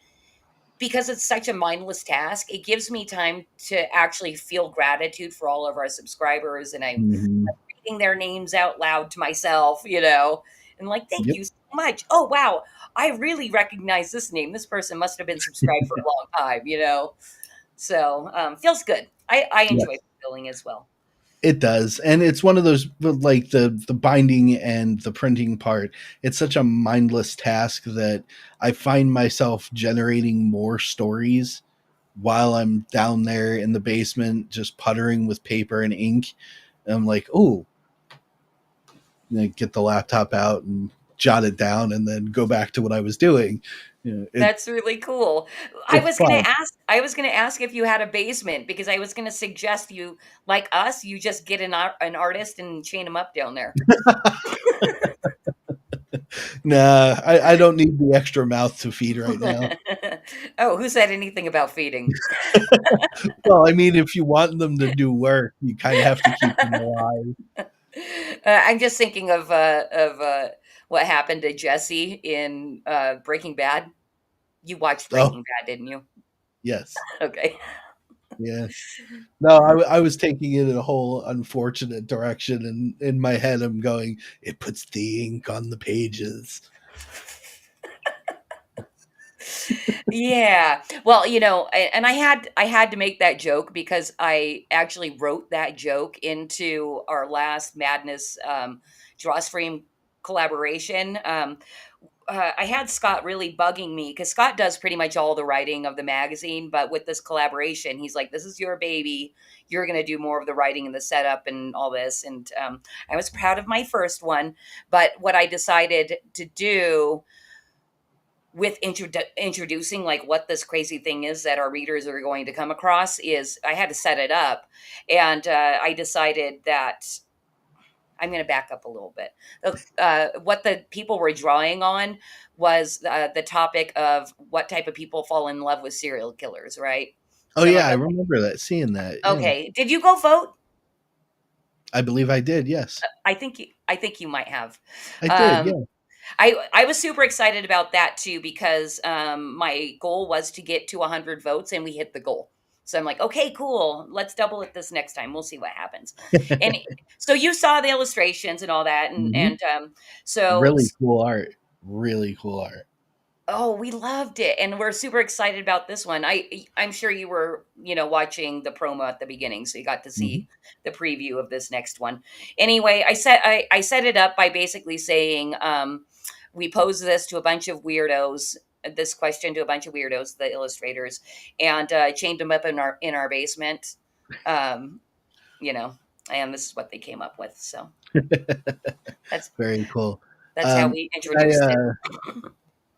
because it's such a mindless task, it gives me time to actually feel gratitude for all of our subscribers. And I'm Mhm. reading their names out loud to myself, and like, thank Yep. you so much. Oh, wow. I really recognize this name. This person must have been subscribed for a long time. So feels good. I enjoy Yes. fulfilling as well. It does. And it's one of those, like the binding and the printing part. It's such a mindless task that I find myself generating more stories while I'm down there in the basement just puttering with paper and ink. And I'm like, oh, get the laptop out and jot it down and then go back to what I was doing. That's really cool. I It's was gonna fun. ask I was gonna ask if you had a basement, because I was gonna suggest you, like us, you just get an artist and chain them up down there. Nah, I don't need the extra mouth to feed right now. Oh, who said anything about feeding? Well, I mean, if you want them to do work, you kind of have to keep them alive. I'm just thinking of what happened to Jesse in Breaking Bad. You watched Oh, Breaking Bad, didn't you? yes. Okay. Yeah. No, I was taking it in a whole unfortunate direction, and in my head, I'm going, it puts the ink on the pages. Yeah. Well, and I had to make that joke because I actually wrote that joke into our last Madness Drawstream collaboration. I had Scott really bugging me, because Scott does pretty much all the writing of the magazine, but with this collaboration, he's like, "This is your baby. You're going to do more of the writing and the setup and all this." And I was proud of my first one, but what I decided to do with introducing like what this crazy thing is that our readers are going to come across is I had to set it up, and I decided that I'm going to back up a little bit. What the people were drawing on was the topic of what type of people fall in love with serial killers, right? Oh So I'm yeah, like, I remember that, seeing that. Yeah, okay, did you go vote? I believe I did. Yes, I think you might have. I did. Um, Yeah. I was super excited about that too, because my goal was to get to 100 votes, and we hit the goal. So I'm like, okay, cool. Let's double it this next time. We'll see what happens. And so you saw the illustrations and all that, and Mhm. so Really cool art. Really cool art. oh, we loved it, and we're super excited about this one. I'm sure you were, watching the promo at the beginning, so you got to Mhm. see the preview of this next one. Anyway, I set it up by basically saying, we posed this to a bunch of weirdos, this question to a bunch of weirdos, the illustrators, and chained them up in our basement. Um, you know, and this is what they came up with. So that's Very cool. that's how Um, we can introduced it.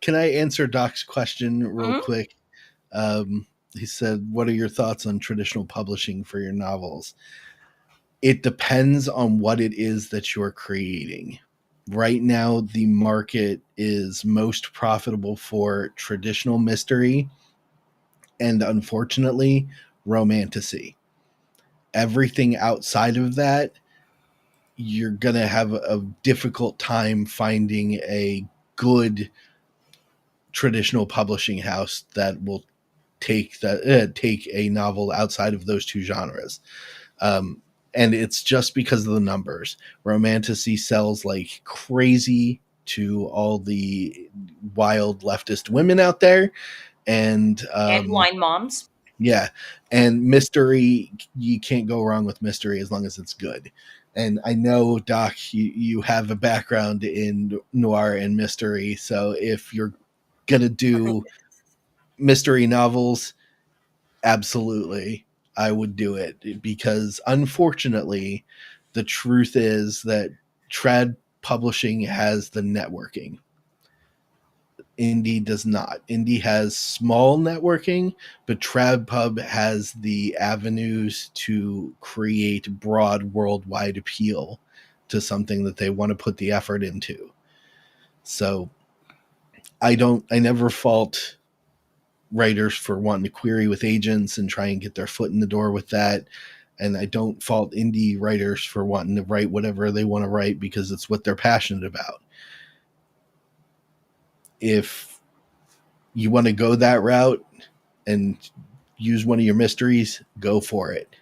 can I answer Doc's question real Mhm. quick? He said, "What are your thoughts on traditional publishing for your novels?" It depends on what it is that you're creating. Right now, the market is most profitable for traditional mystery and, unfortunately, romantasy. Everything outside of that, you're going to have a difficult time finding a good traditional publishing house that will take a novel outside of those two genres. And it's just because of the numbers. Romantasy sells like crazy to all the wild leftist women out there, and And blind moms. yeah, and mystery, you can't go wrong with mystery as long as it's good. And I know, Doc, you have a background in noir and mystery, so if you're gonna do mystery novels, absolutely, I would do it, because unfortunately, the truth is that trad publishing has the networking. Indie does not. Indie has small networking, but TradPub has the avenues to create broad worldwide appeal to something that they want to put the effort into. So I never fault writers for wanting to query with agents and try and get their foot in the door with that. And I don't fault indie writers for wanting to write whatever they want to write because it's what they're passionate about. If you want to go that route and use one of your mysteries, go for it.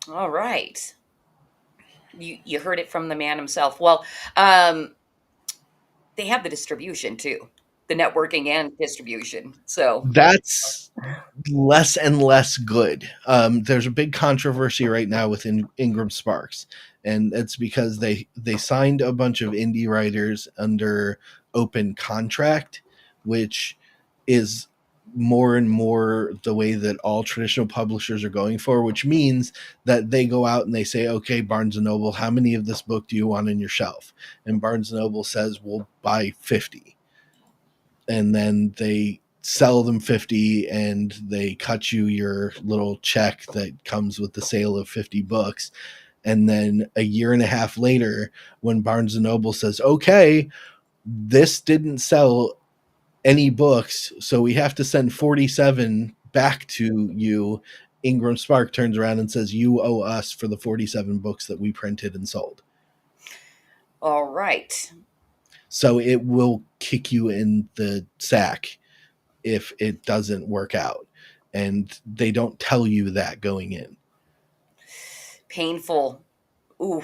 All right. You heard it from the man himself. Well, they have the distribution too, the networking and distribution. So That's less and less good. There's a big controversy right now with Ingram Sparks, and it's because they signed a bunch of indie writers under open contract, which is more and more the way that all traditional publishers are going for, which means that they go out and they say, okay, Barnes and Noble, how many of this book do you want on your shelf? And Barnes and Noble says, we'll buy 50. And then they sell them 50 and they cut you your little check that comes with the sale of 50 books. And then a year and a half later, when Barnes and Noble says, okay, this didn't sell any books, so we have to send 47 back to you, Ingram Spark turns around and says, you owe us for the 47 books that we printed and sold. all right. So it will kick you in the sack if it doesn't work out. And they don't tell you that going in. Painful. Ooh.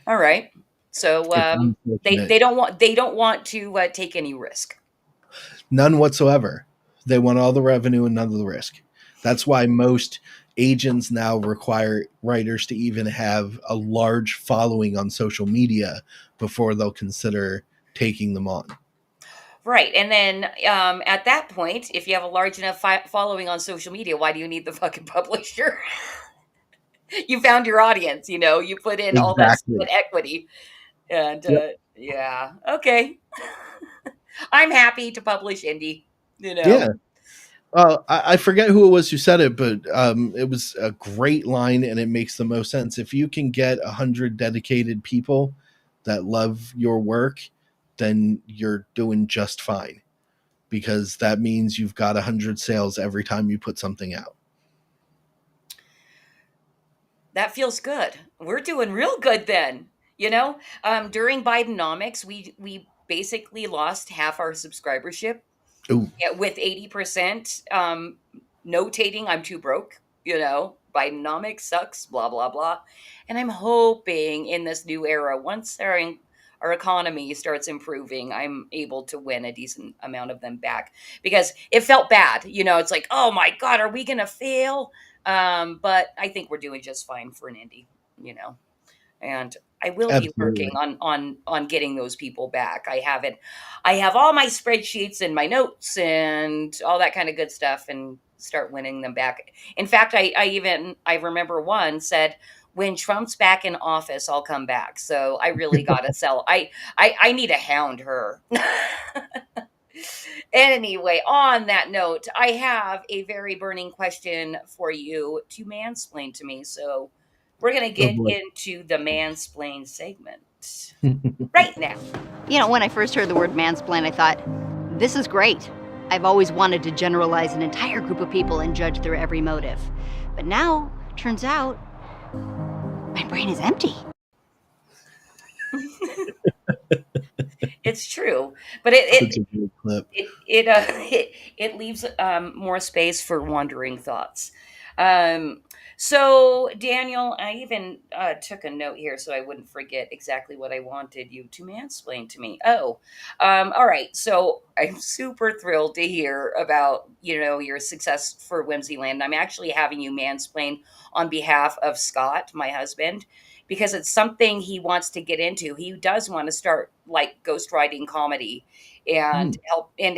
All right. So they don't want to take any risk. None whatsoever. They want all the revenue and none of the risk. That's why most agents now require writers to even have a large following on social media before they'll consider taking them on. Right. And then at that point, if you have a large enough following on social media, why do you need the fucking publisher? You found your audience, you know, you put in all that Exactly. equity. And Yep. yeah, okay. I'm happy to publish indie, you know. Yeah. I forget who it was who said it, but it was a great line and it makes the most sense. If you can get 100 dedicated people that love your work, then you're doing just fine, because that means you've got 100 sales every time you put something out. That feels good. We're doing real good then. You know, during Bidenomics, we basically lost half our subscribership. Ooh. Yeah, with 80% notating I'm too broke, you know, Bidenomics sucks, blah, blah, blah. And I'm hoping in this new era, once our economy starts improving, I'm able to win a decent amount of them back, because it felt bad. You know, it's like, oh my God, are we going to fail? But I think we're doing just fine for an indie, you know, and I will be Absolutely. working on getting those people back. I have all my spreadsheets and my notes and all that kind of good stuff, and start winning them back. In fact, I remember one said, when Trump's back in office, I'll come back. So I really got to sell. I need to hound her. Anyway, on that note, I have a very burning question for you to mansplain to me. So we're going to get boy. into the mansplain segment right now. You know, when I first heard the word mansplain, I thought, this is great. I've always wanted to generalize an entire group of people and judge their every motive. But now, turns out, my brain is empty. It's true, but Such a good clip. it leaves more space for wandering thoughts. So Daniel, I even took a note here so I wouldn't forget exactly what I wanted you to mansplain to me. Oh, all right. So I'm super thrilled to hear about, you know, your success for Whimsyland. I'm actually having you mansplain on behalf of Scott, my husband, because it's something he wants to get into. He does want to start like ghostwriting comedy and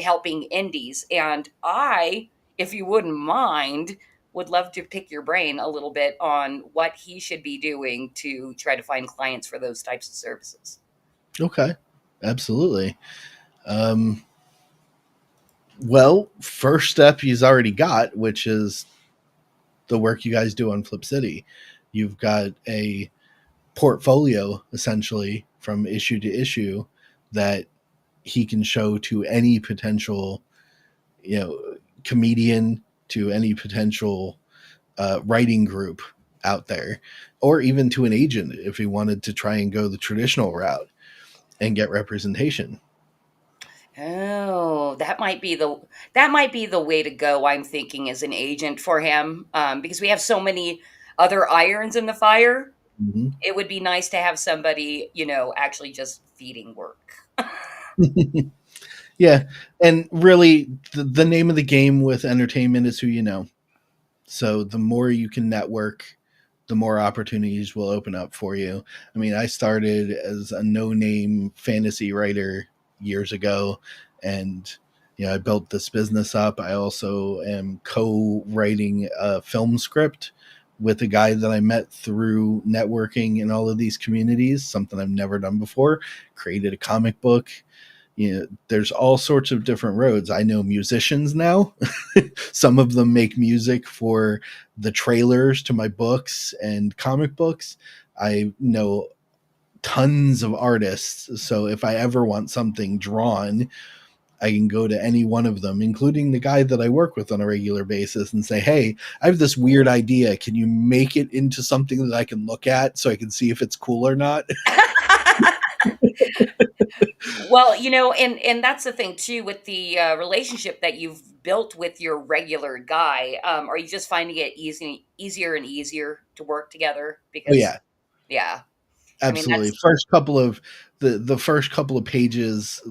helping indies. And I, if you wouldn't mind, would love to pick your brain a little bit on what he should be doing to try to find clients for those types of services. Okay, absolutely. Well, first step he's already got, which is the work you guys do on Flip City. You've got a portfolio essentially from issue to issue that he can show to any potential, you know, comedian, to any potential writing group out there, or even to an agent if he wanted to try and go the traditional route and get representation. Oh, that might be the way to go. I'm thinking as an agent for him, because we have so many other irons in the fire. Mhm. It would be nice to have somebody, actually just feeding work. Yeah, and really, the name of the game with entertainment is who you know. So the more you can network, the more opportunities will open up for you. I mean, I started as a no-name fantasy writer years ago, and I built this business up. I also am co-writing a film script with a guy that I met through networking in all of these communities, something I've never done before. Created a comic book. There's all sorts of different roads. I know musicians now. Some of them make music for the trailers to my books and comic books. I know tons of artists. So if I ever want something drawn, I can go to any one of them, including the guy that I work with on a regular basis, and say, hey, I have this weird idea. Can you make it into something that I can look at so I can see if it's cool or not? Well, and that's the thing too with the relationship that you've built with your regular guy. Are you just finding it easier and easier to work together? Oh, Because, yeah, yeah, I mean, absolutely. that's First couple of the first couple of pages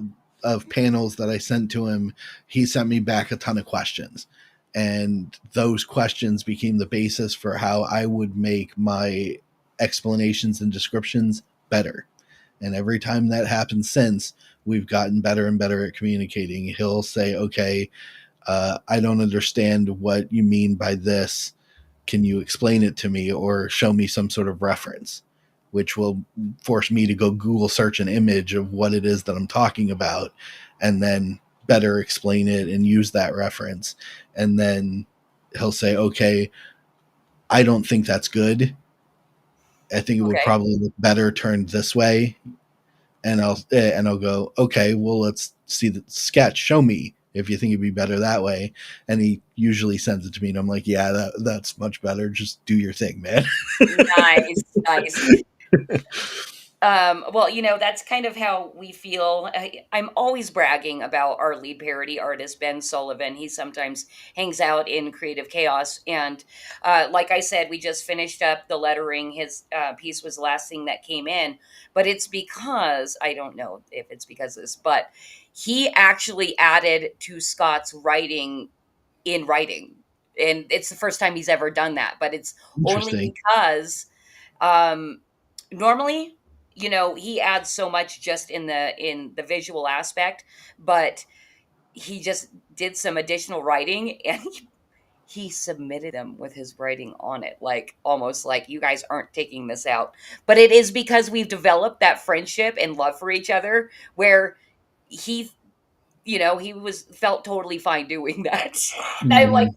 of panels that I sent to him, he sent me back a ton of questions. And those questions became the basis for how I would make my explanations and descriptions better. And every time that happens since, we've gotten better and better at communicating. He'll say, okay, I don't understand what you mean by this. Can you explain it to me or show me some sort of reference? Which will force me to go Google search an image of what it is that I'm talking about and then better explain it and use that reference. And then he'll say, okay, I don't think that's good. I think it would okay. probably look better turned this way. And I'll go, okay, well, let's see the sketch. Show me if you think it'd be better that way. And he usually sends it to me, and I'm like, yeah, that's much better. Just do your thing, man. Nice, nice. Well, that's kind of how we feel. I'm always bragging about our lead parody artist, Ben Sullivan. He sometimes hangs out in Creative Chaos. And like I said, we just finished up the lettering. His piece was the last thing that came in. But it's because, I don't know if it's because of this, but he actually added to Scott's writing in writing. And it's the first time he's ever done that. But it's only Interesting. because normally he adds so much just in the visual aspect, but he just did some additional writing, and he submitted them with his writing on it, like almost like you guys aren't taking this out. But it is because we've developed that friendship and love for each other where he he felt totally fine doing that. I like,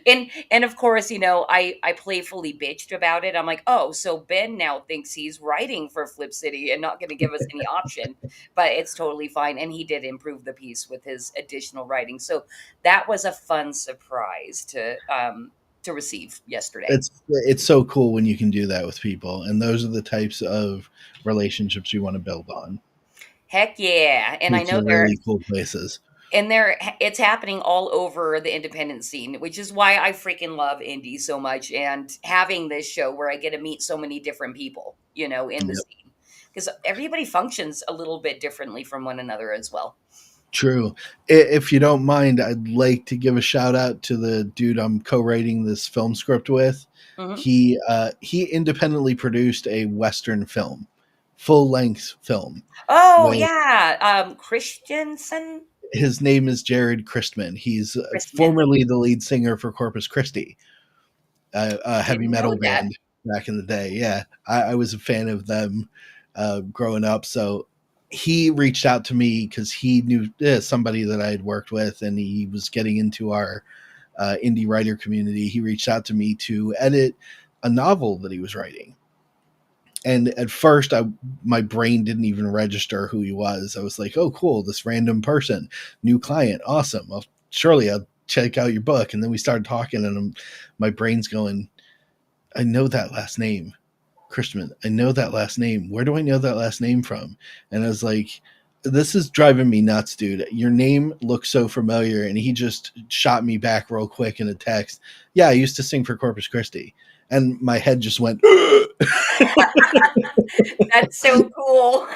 Mhm. and of course, I playfully bitched about it. I'm like, oh, so Ben now thinks he's writing for Flip City and not going to give us any option, but it's totally fine. And he did improve the piece with his additional writing, so that was a fun surprise to receive yesterday. It's so cool when you can do that with people, and those are the types of relationships you want to build on. Heck yeah! And I With know your really cool places. it's happening all over the independent scene, which is why I freaking love indie so much, and having this show where I get to meet so many different people, in the Yep. scene, because everybody functions a little bit differently from one another as well. True. If you don't mind, I'd like to give a shout out to the dude I'm co-writing this film script with. Hmm. He independently produced a Western film, full length film. Oh With yeah, Christensen, his name is Jared Christman. He's Christman. formerly the lead singer for Corpus Christi, a heavy Didn't know metal that. band back in the day. Yeah, I was a fan of them growing up. So he reached out to me because he knew somebody that I had worked with, and he was getting into our indie writer community. He reached out to me to edit a novel that he was writing. And at first, my brain didn't even register who he was. I was like, "Oh, cool! This random person, new client, awesome. Well, surely I'll check out your book." And then we started talking, and my brain's going, I know that last name. Christman, I know that last name. Where do I know that last name from? And I was like, this is driving me nuts, dude. Your name looks so familiar. And he just shot me back real quick in a text. Yeah, I used to sing for Corpus Christi. And my head just went, That's so cool.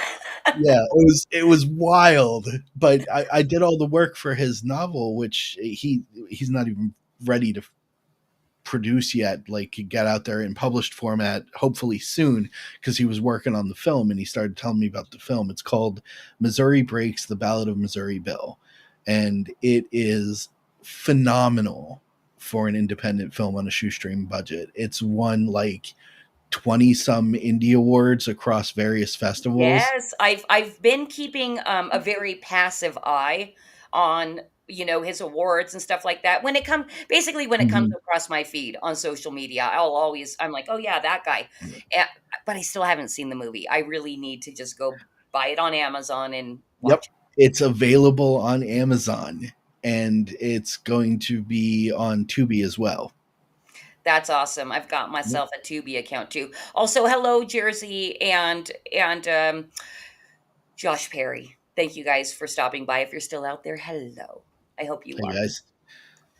yeah, it was wild. But I did all the work for his novel, which he's not even ready to produce yet, like get out there in published format hopefully soon, because he was working on the film and he started telling me about the film. It's called Missouri Breaks, The Ballad of Missouri Bill, and it is phenomenal for an independent film on a shoestring budget. It's won like 20 some indie awards across various festivals. Yes, I've been keeping a very passive eye on, his awards and stuff like that. When it comes when it comes Mhm. across my feed on social media, I'm like, oh yeah, that guy. Eh, but I still haven't seen the movie. I really need to just go buy it on Amazon and Yep. watch it. It's available on Amazon and it's going to be on Tubi as well. That's awesome. I've got Yep. myself a Tubi account too. Also, hello Jersey and Josh Perry. Thank you guys for stopping by. If you're still out there, hello. I hope you Hey are. guys.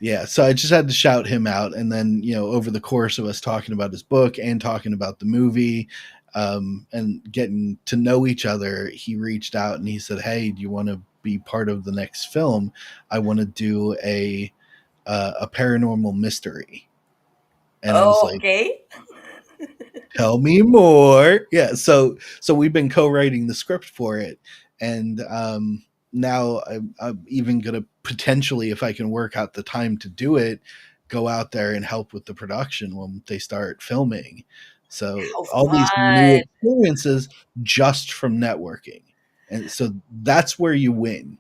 Yeah, so I just had to shout him out, and then over the course of us talking about his book and talking about the movie, and getting to know each other, he reached out and he said, "Hey, do you want to be part of the next film? I want to do a paranormal mystery." And I was Oh, like, okay. tell me more. Yeah, so we've been co-writing the script for it, and now I'm even gonna potentially, if I can work out the time to do it, go out there and help with the production when they start filming. So How all these new fun. experiences just from networking, and so that's where you win,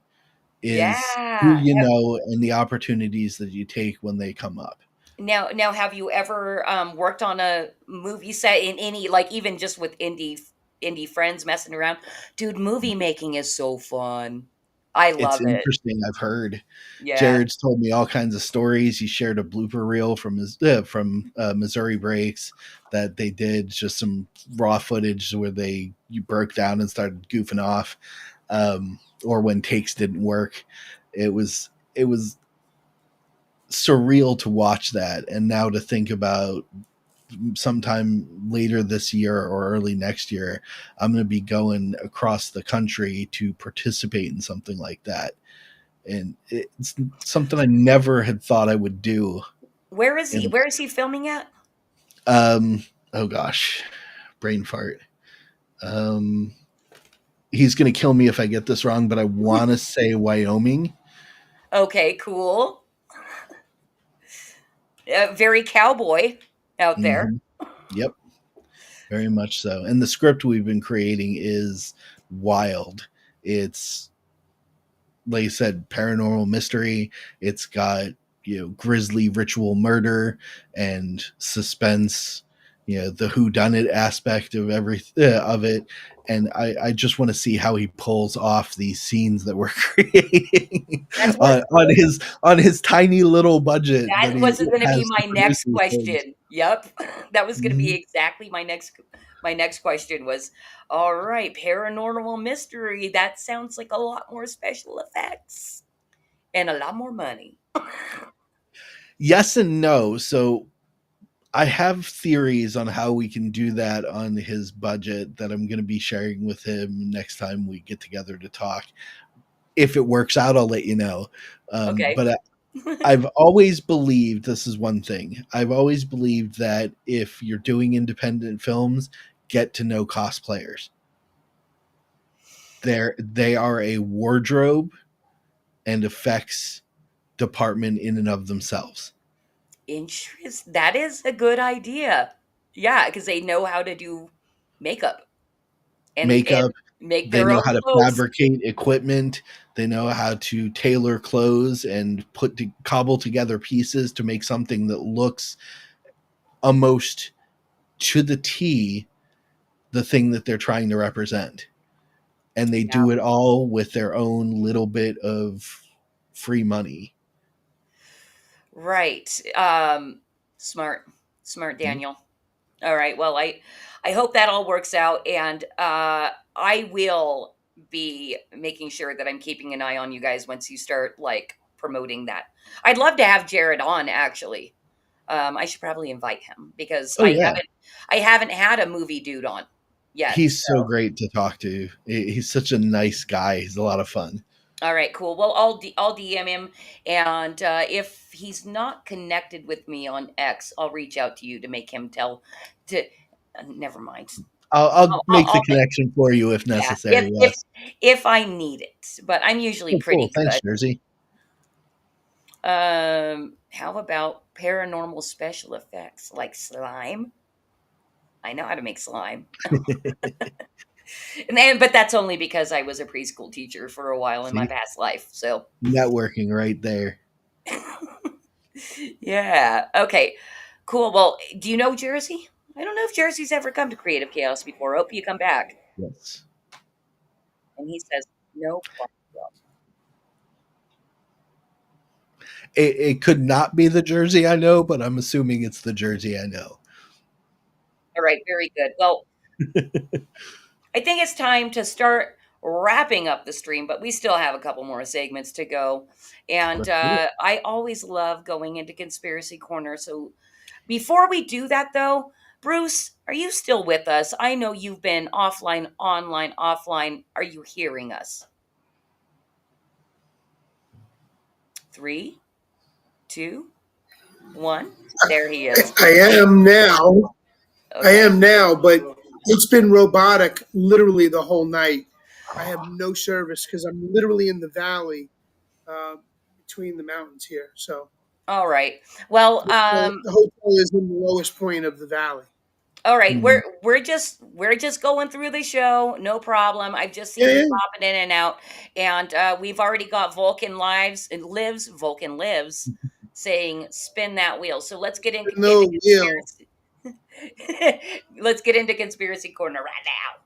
is who Yeah. you know and the opportunities that you take when they come up. Now, have you ever worked on a movie set in any, like, even just with indie friends messing around? Dude, movie making is so fun. I It's love it. interesting. I've heard Yeah. Jared's told me all kinds of stories. He shared a blooper reel from Missouri Breaks that they did, just some raw footage where you broke down and started goofing off, or when takes didn't work. It was surreal to watch that, and now to think about sometime later this year or early next year, I'm going to be going across the country to participate in something like that, and it's something I never had thought I would do. Where is he? And Where is he filming at? oh gosh, brain fart. Um, he's gonna kill me if I get this wrong, but I want to say Wyoming. Okay, cool. Very cowboy out there. Hmm. Yep, very much so. And the script we've been creating is wild. It's, like I said, paranormal mystery. It's got grisly ritual murder and suspense. The whodunit aspect of of it, and I just want to see how he pulls off these scenes that we're creating That's what on his tiny little budget that That he was going to be has to my produce next these things. question. Yep. That was going to be Mhm. exactly my next question was, all right, paranormal mystery. That sounds like a lot more special effects and a lot more money. Yes and no. So I have theories on how we can do that on his budget that I'm going to be sharing with him next time we get together to talk. If it works out, I'll let you know. Okay. But I've always believed, this is one thing. I've always believed that if you're doing independent films, get to know cosplayers. They are a wardrobe and effects department in and of themselves. Interest. That is a good idea. Yeah, because they know how to do makeup and Makeup, make they their know own how to clothes. fabricate equipment, they know how to tailor clothes and cobble together pieces to make something that looks almost to the T the thing that they're trying to represent. And they Yeah. do it all with their own little bit of free money. Right. Smart. Smart, Yep. Daniel. All right. Well, I hope that all works out, and I will be making sure that I'm keeping an eye on you guys once you start like promoting that. I'd love to have Jared on actually. I should probably invite him because Oh yeah, I haven't had a movie dude on yet. he's so great to talk to. He's such a nice guy. He's a lot of fun. All right, cool. Well, I'll DM him, and if he's not connected with me on X, I'll reach out to you to make him tell. To never mind. I'll make the I'll make, connection for you if yeah, necessary. if Yes. if I need it, but I'm usually Oh, cool. pretty Thanks, good. Jersey. How about paranormal special effects like slime? I know how to make slime. But that's only because I was a preschool teacher for a while in my See, past life. So, networking right there. yeah. Okay. Cool. Well, do you know Jersey? I don't know if Jersey's ever come to Creative Chaos before. Hope you come back. Yes. And he says, no problem. It could not be the Jersey I know, but I'm assuming it's the Jersey I know. All right. Very good. Well, I think it's time to start wrapping up the stream, but we still have a couple more segments to go. And Let's do it. I always love going into Conspiracy Corner. So before we do that, though, Bruce, are you still with us? I know you've been offline, online, offline. Are you hearing us? 3, 2, 1. There he is. I am now. I Okay. am now, but it's been robotic literally the whole night. I have no service because I'm literally in the valley between the mountains here. So All right. Well, the hotel is in the lowest point of the valley. all right, Mhm. we're just going through the show, no problem. I've just seen Yeah, you yeah. popping in and out, and we've already got Vulcan lives saying spin that wheel. So let's get into No wheel. conspiracy. Let's get into Conspiracy Corner right now.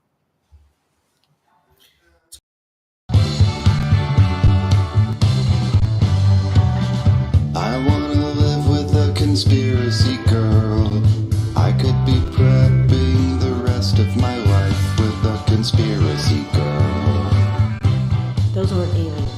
I wanna live with a conspiracy girl. I could be prepping the rest of my life with a conspiracy girl. Those weren't aliens.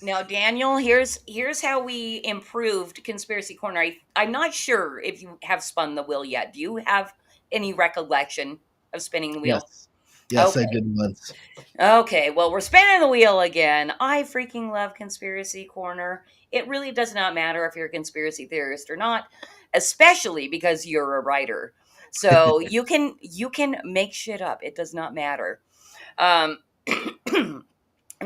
Now, Daniel, here's how we improved Conspiracy Corner. I'm not sure if you have spun the wheel yet. Do you have any recollection of spinning the wheel? Yes. Yes, I Okay. did once. Okay, well, we're spinning the wheel again. I freaking love Conspiracy Corner. It really does not matter if you're a conspiracy theorist or not, especially because you're a writer. So you can make shit up. It does not matter. I'm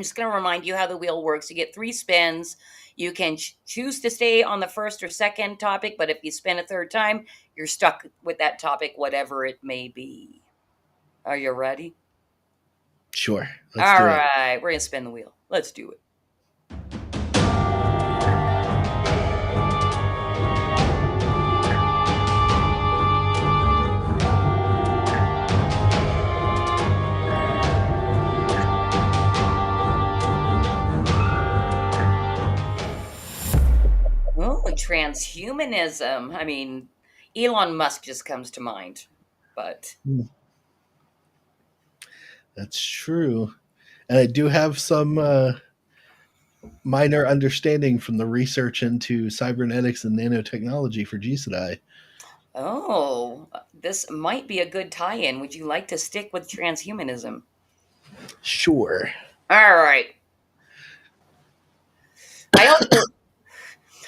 just going to remind you how the wheel works. You get 3 spins. You can choose to stay on the first or second topic, but if you spin a third time, you're stuck with that topic, whatever it may be. Are you ready? Sure. Let's All do it. right, we're going to spin the wheel. Let's do it. Oh, transhumanism. I mean, Elon Musk just comes to mind, but That's true. And I do have some minor understanding from the research into cybernetics and nanotechnology for G-Sedai. oh, this might be a good tie-in. Would you like to stick with transhumanism? Sure. All right.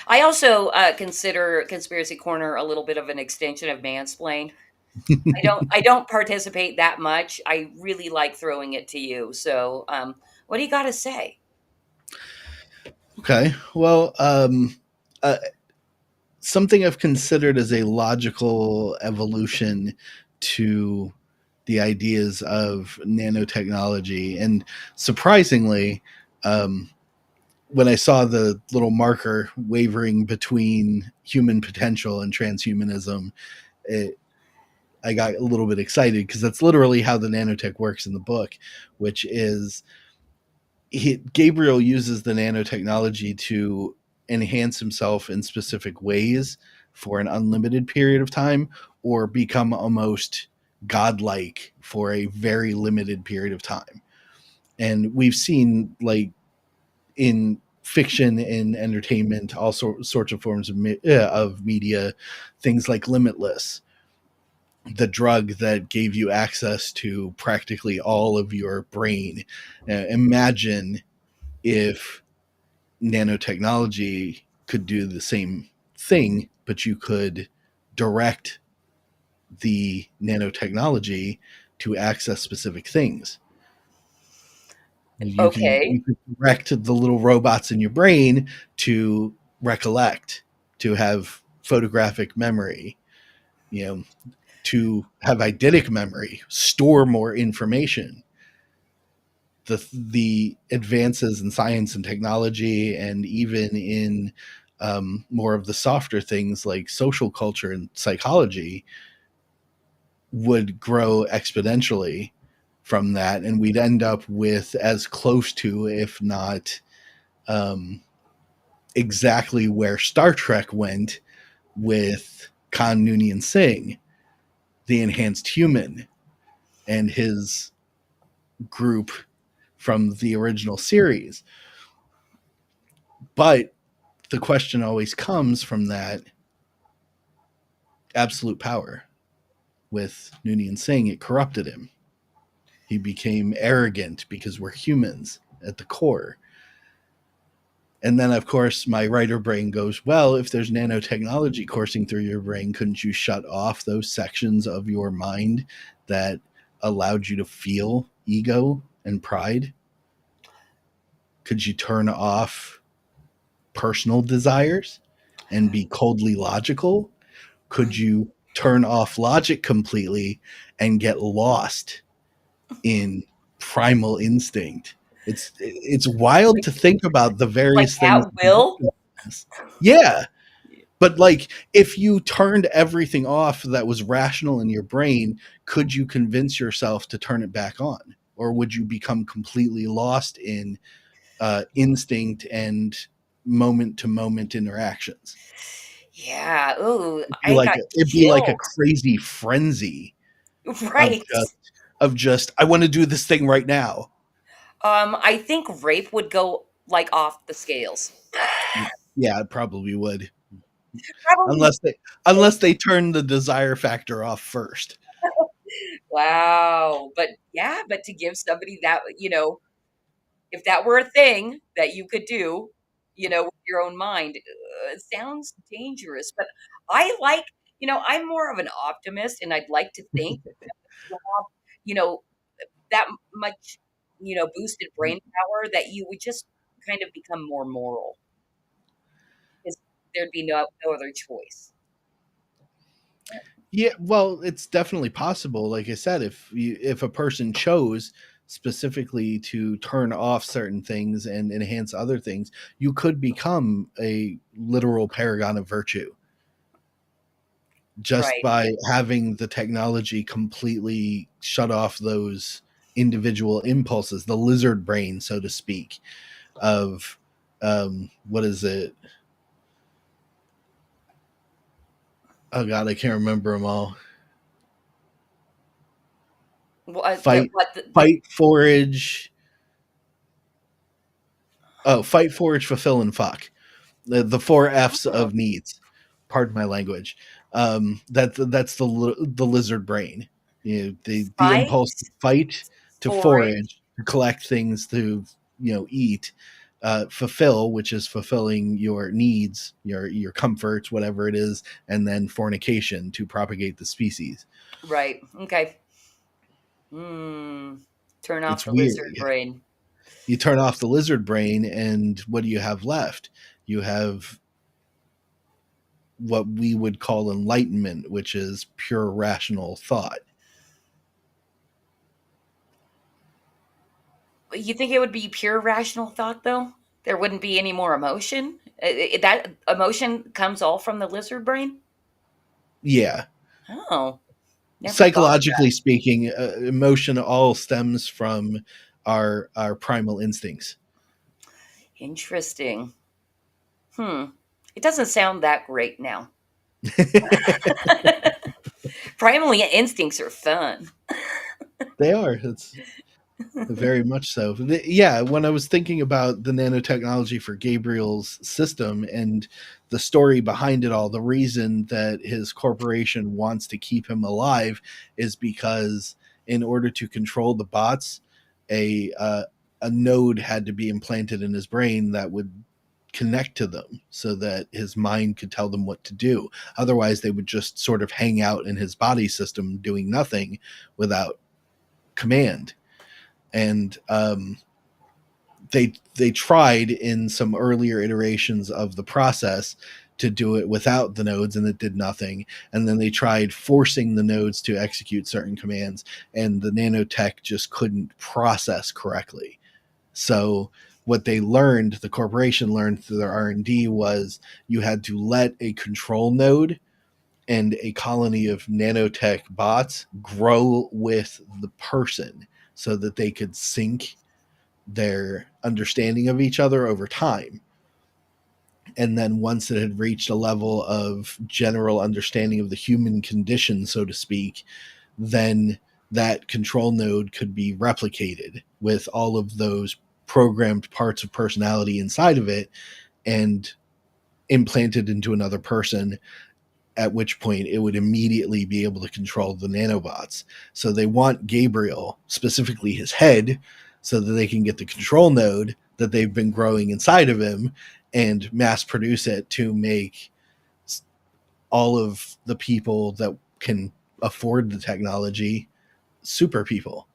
I also consider Conspiracy Corner a little bit of an extension of Mansplain. I don't participate that much. I really like throwing it to you. So, what do you got to say? Okay. Well, something I've considered as a logical evolution to the ideas of nanotechnology. And surprisingly, when I saw the little marker wavering between human potential and transhumanism, I got a little bit excited because that's literally how the nanotech works in the book, which is Gabriel uses the nanotechnology to enhance himself in specific ways for an unlimited period of time, or become almost godlike for a very limited period of time. And we've seen, like, in fiction and entertainment, all sorts of forms of media, things like Limitless, the drug that gave you access to practically all of your brain. Imagine if nanotechnology could do the same thing, but you could direct the nanotechnology to access specific things. You Okay. can direct the little robots in your brain to recollect, to have photographic memory, to have eidetic memory, store more information. The advances in science and technology, and even in more of the softer things like social culture and psychology, would grow exponentially from that, and we'd end up with as close to, if not exactly where Star Trek went with Khan Noonien Singh, the enhanced human, and his group from the original series. But the question always comes from that absolute power. With Noonien Singh, it corrupted him. He became arrogant because we're humans at the core. And then, of course, my writer brain goes, well, if there's nanotechnology coursing through your brain, couldn't you shut off those sections of your mind that allowed you to feel ego and pride? Could you turn off personal desires and be coldly logical? Could you turn off logic completely and get lost in primal instinct? It's wild to think about the various Like things. at will? Yeah. But like, if you turned everything off that was rational in your brain, could you convince yourself to turn it back on? Or would you become completely lost in instinct and moment to moment interactions? Yeah. Ooh, It'd be I like got a chills. crazy frenzy of Right. just I want to do this thing right now. I think rape would go like off the scales. Yeah, it probably would. Probably. Unless they turn the desire factor off first. Wow. But yeah, but to give somebody that, if that were a thing that you could do, with your own mind, it sounds dangerous. But I like, I'm more of an optimist, and I'd like to think that you'll have, you know, that much, boosted brain power that you would just kind of become more moral, because there'd be no other choice. Yeah, well, it's definitely possible. Like I said, if a person chose specifically to turn off certain things and enhance other things, you could become a literal paragon of virtue just Right. by having the technology completely shut off those individual impulses, the lizard brain, so to speak, of what is it? Oh God, I can't remember them all. Fight, forage. Oh, fight, forage, fulfill, and fuck. The four F's of needs. Pardon my language. That's the lizard brain. The Fight, impulse to fight, to forage, to collect things to eat. Fulfill, which is fulfilling your needs, your comforts, whatever it is, and then fornication, to propagate the species. Right. Okay. Turn off It's the weird. lizard brain. You turn off the lizard brain, and what do you have left? You have what we would call enlightenment, which is pure rational thought. You think it would be pure rational thought, though? There wouldn't be any more emotion? That emotion comes all from the lizard brain? Yeah. Oh, never thought of Psychologically that. speaking, emotion all stems from our primal instincts. Interesting. It doesn't sound that great now. Primal instincts are fun. They are. It's very much so. Yeah, when I was thinking about the nanotechnology for Gabriel's system and the story behind it all, the reason that his corporation wants to keep him alive is because in order to control the bots, a node had to be implanted in his brain that would connect to them so that his mind could tell them what to do. Otherwise, they would just sort of hang out in his body system doing nothing without command. And they tried in some earlier iterations of the process to do it without the nodes, and it did nothing. And then they tried forcing the nodes to execute certain commands, and the nanotech just couldn't process correctly. So what they learned, the corporation learned through their R&D, was you had to let a control node and a colony of nanotech bots grow with the person so that they could sync their understanding of each other over time. And then once it had reached a level of general understanding of the human condition, so to speak, then that control node could be replicated with all of those programmed parts of personality inside of it and implanted into another person, at which point it would immediately be able to control the nanobots. So they want Gabriel, specifically his head, so that they can get the control node that they've been growing inside of him and mass produce it to make all of the people that can afford the technology super people.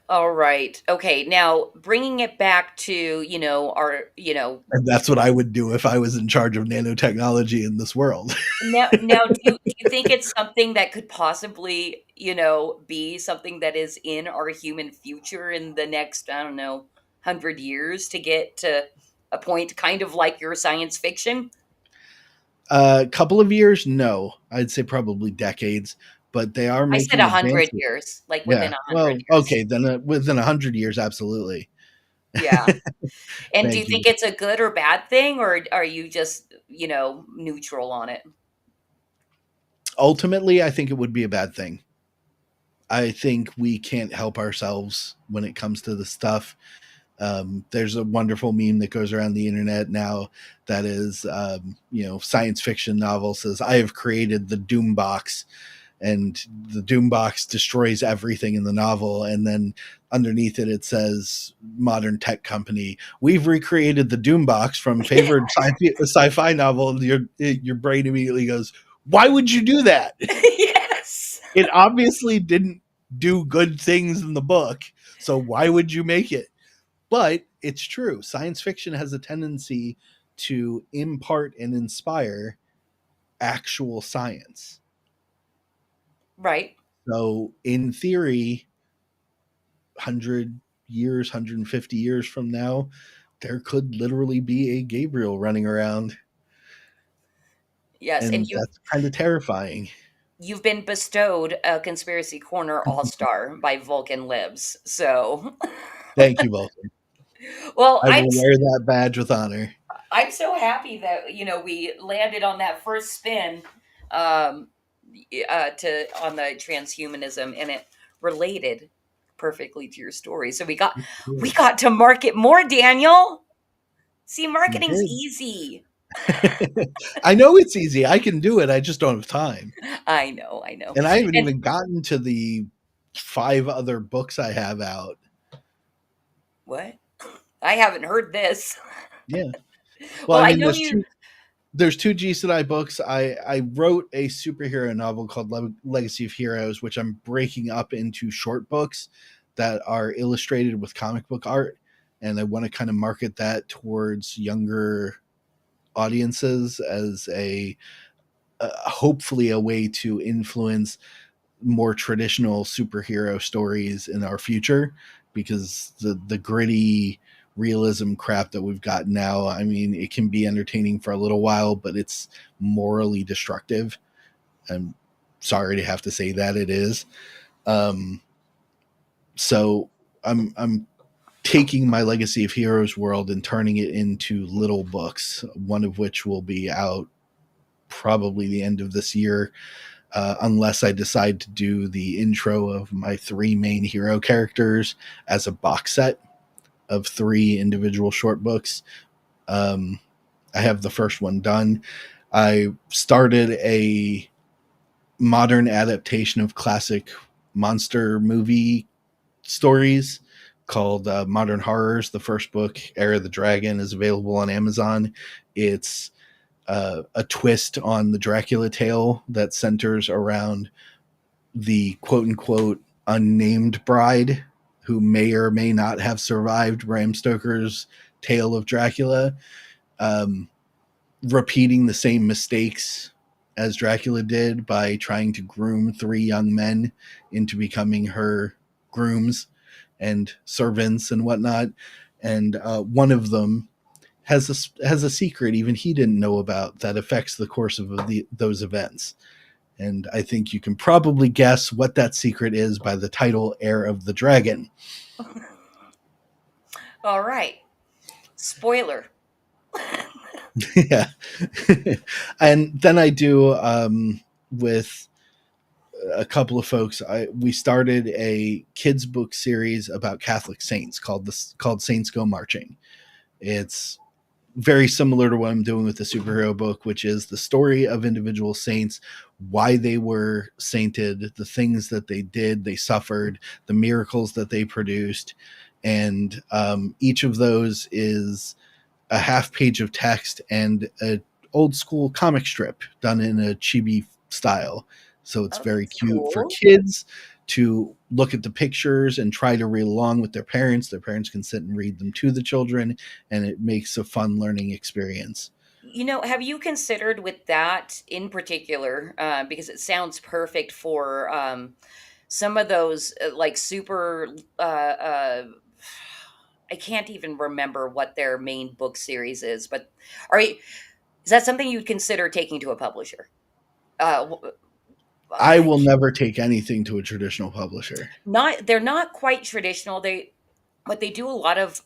All right. Okay. Now, bringing it back to, And that's what I would do if I was in charge of nanotechnology in this world. now, do you think it's something that could possibly, be something that is in our human future in the next, I don't know, 100 years to get to a point kind of like your science fiction? A couple of years, no. I'd say probably decades. But they are I making said 100 advances. years, like within Yeah. 100 Well, years. okay, then within 100 years, absolutely. Yeah. And do you Thank you. think it's a good or bad thing, or are you just, neutral on it? Ultimately, I think it would be a bad thing. I think we can't help ourselves when it comes to this stuff. There's a wonderful meme that goes around the internet now that is, science fiction novel says, I have created the Doom box, and the Doom box destroys everything in the novel. And then underneath it, it says modern tech company. We've recreated the Doom box from favorite sci-fi novel. And your brain immediately goes, why would you do that? Yes. It obviously didn't do good things in the book. So why would you make it? But it's true. Science fiction has a tendency to impart and inspire actual science. Right. So in theory, 100 years, 150 years from now, there could literally be a Gabriel running around. Yes. And And that's kind of terrifying. you've been bestowed a Conspiracy Corner All-Star by Vulcan Libs. So, Thank you both. well, I will wear that badge with honor. I'm so happy that we landed on that first spin on the transhumanism, and it related perfectly to your story. So we got to market more, Daniel. See, marketing's easy. I know it's easy. I can do it. I just don't have time. I know. And I haven't even gotten to the 5 other books I have out. What? I haven't heard this. Yeah. Well, I mean, know there's 2 G Sedai books. I wrote a superhero novel called Legacy of Heroes, which I'm breaking up into short books that are illustrated with comic book art. And I want to kind of market that towards younger audiences as hopefully a way to influence more traditional superhero stories in our future, because the gritty realism crap that we've got now, I mean, it can be entertaining for a little while, but it's morally destructive. I'm sorry to have to say that it is. So I'm taking my Legacy of Heroes world and turning it into little books, one of which will be out probably the end of this year, unless I decide to do the intro of my 3 main hero characters as a box set of 3 individual short books. I have the first one done. I started a modern adaptation of classic monster movie stories called Modern Horrors. The first book, Era of the Dragon, is available on Amazon. It's a twist on the Dracula tale that centers around the quote-unquote unnamed bride who may or may not have survived Bram Stoker's tale of Dracula, repeating the same mistakes as Dracula did by trying to groom 3 young men into becoming her grooms and servants and whatnot. And one of them has a secret even he didn't know about that affects the course of those events. And I think you can probably guess what that secret is by the title, Heir of the Dragon. All right. Spoiler. Yeah. And then I do with a couple of folks, we started a kids book series about Catholic saints called Saints Go Marching. It's very similar to what I'm doing with the superhero book, which is the story of individual saints, why they were sainted, the things that they did, they suffered, the miracles that they produced. And each of those is a half page of text and an old school comic strip done in a chibi style. So it's very cute for kids to look at the pictures and try to read along with their parents. Their parents can sit and read them to the children, and it makes a fun learning experience. You know, have you considered with that in particular, because it sounds perfect for some of those like super, I can't even remember what their main book series is, but is that something you'd consider taking to a publisher? I will never take anything to a traditional publisher. They're not quite traditional. But they do a lot of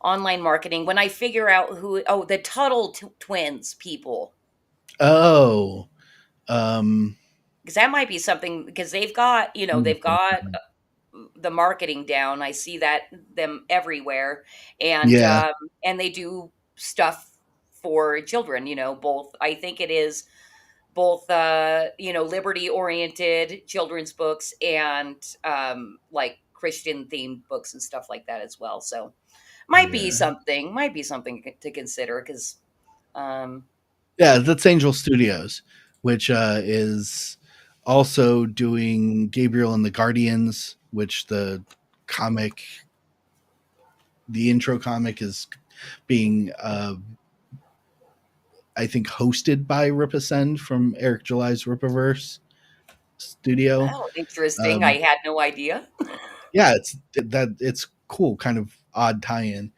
online marketing. When I figure out the Tuttle twins people. Oh, because that might be something, because they've got, they've got the marketing down. I see them everywhere, and and they do stuff for children. Both. I think it is both liberty oriented children's books and like Christian themed books and stuff like that as well. So might be something to consider, because that's Angel Studios, which is also doing Gabriel and the Guardians, which the intro comic is being I think hosted by Ripasend from Eric July's Rippaverse studio. Oh, interesting. I had no idea. Yeah, it's cool, kind of odd tie-in.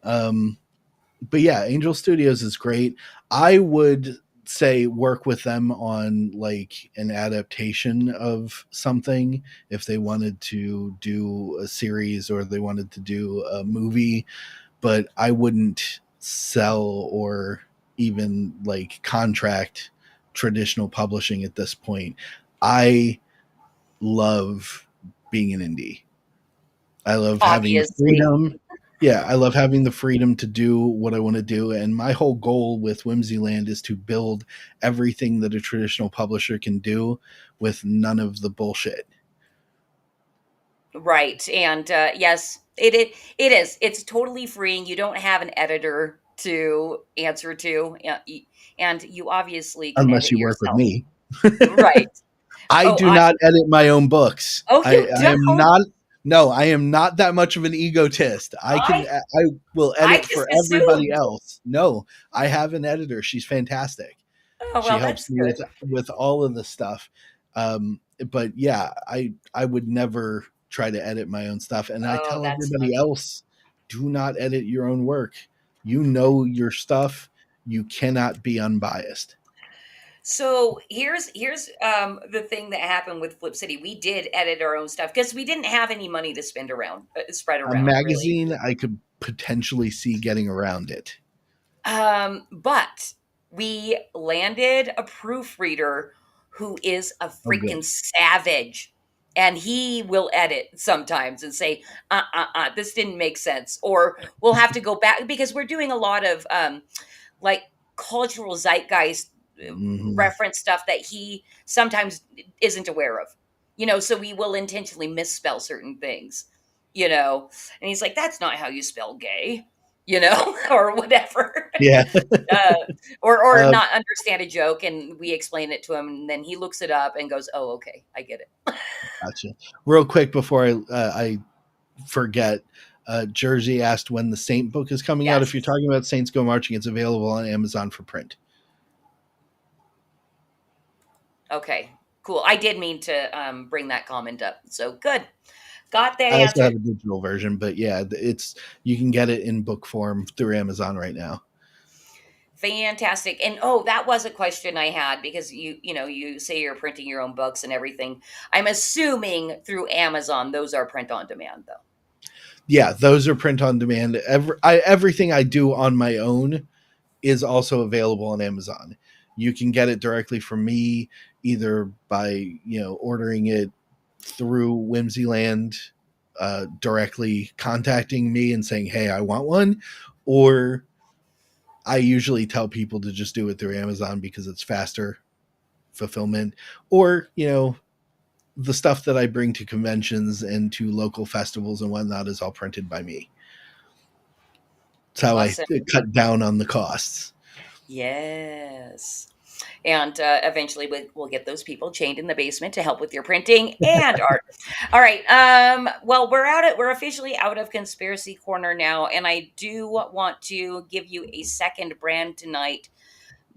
But yeah, Angel Studios is great. I would say work with them on like an adaptation of something if they wanted to do a series or they wanted to do a movie, but I wouldn't sell or even like contract traditional publishing at this point. I love being an indie. I love having the freedom. Yeah, I love having the freedom to do what I want to do. And my whole goal with Whimsyland is to build everything that a traditional publisher can do with none of the bullshit. Right. And yes, it is. It's totally freeing. You don't have an editor to answer to. And you obviously can unless you work yourself. With me. Right. I do not edit my own books. Oh, I am not. No, I am not that much of an egotist. I will edit for everybody else. No, I have an editor. She's fantastic. Oh, well, she helps me with all of the stuff. But yeah, I would never try to edit my own stuff. And I tell everybody else, do not edit your own work. You know your stuff. You cannot be unbiased. So here's the thing that happened with Flip City. We did edit our own stuff because we didn't have any money to spread around. A magazine, really. I could potentially see getting around it. But We landed a proofreader who is a Oh, good. freaking savage. And he will edit sometimes and say, this didn't make sense. Or we'll have to go back because we're doing a lot of like cultural zeitgeist Mhm. reference stuff that he sometimes isn't aware of. So we will intentionally misspell certain things, and he's like, that's not how you spell gay, or whatever. Yeah. uh, or Uh, not understand a joke, and we explain it to him, and then he looks it up and goes, oh, okay, I get it. Gotcha. Real quick before I forget, Jersey asked when the Saint book is coming out. If you're Yes. talking about Saints Go Marching, it's available on Amazon for print. Okay, cool. I did mean to bring that comment up, so good. Got that I also have answered. a digital version, but yeah, you can get it in book form through Amazon right now. Fantastic. And that was a question I had because you say you're printing your own books and everything. I'm assuming through Amazon those are print on demand though. Yeah, those are print on demand. Everything I do on my own is also available on Amazon. You can get it directly from me, either by ordering it through Whimsyland, directly contacting me and saying, "Hey, I want one," or I usually tell people to just do it through Amazon because it's faster fulfillment, or the stuff that I bring to conventions and to local festivals and whatnot is all printed by me. It's how I Awesome. cut down on the costs. Yes. And eventually we'll get those people chained in the basement to help with your printing and art. All right. Well, we're officially out of Conspiracy Corner now, and I do want to give you a second brand tonight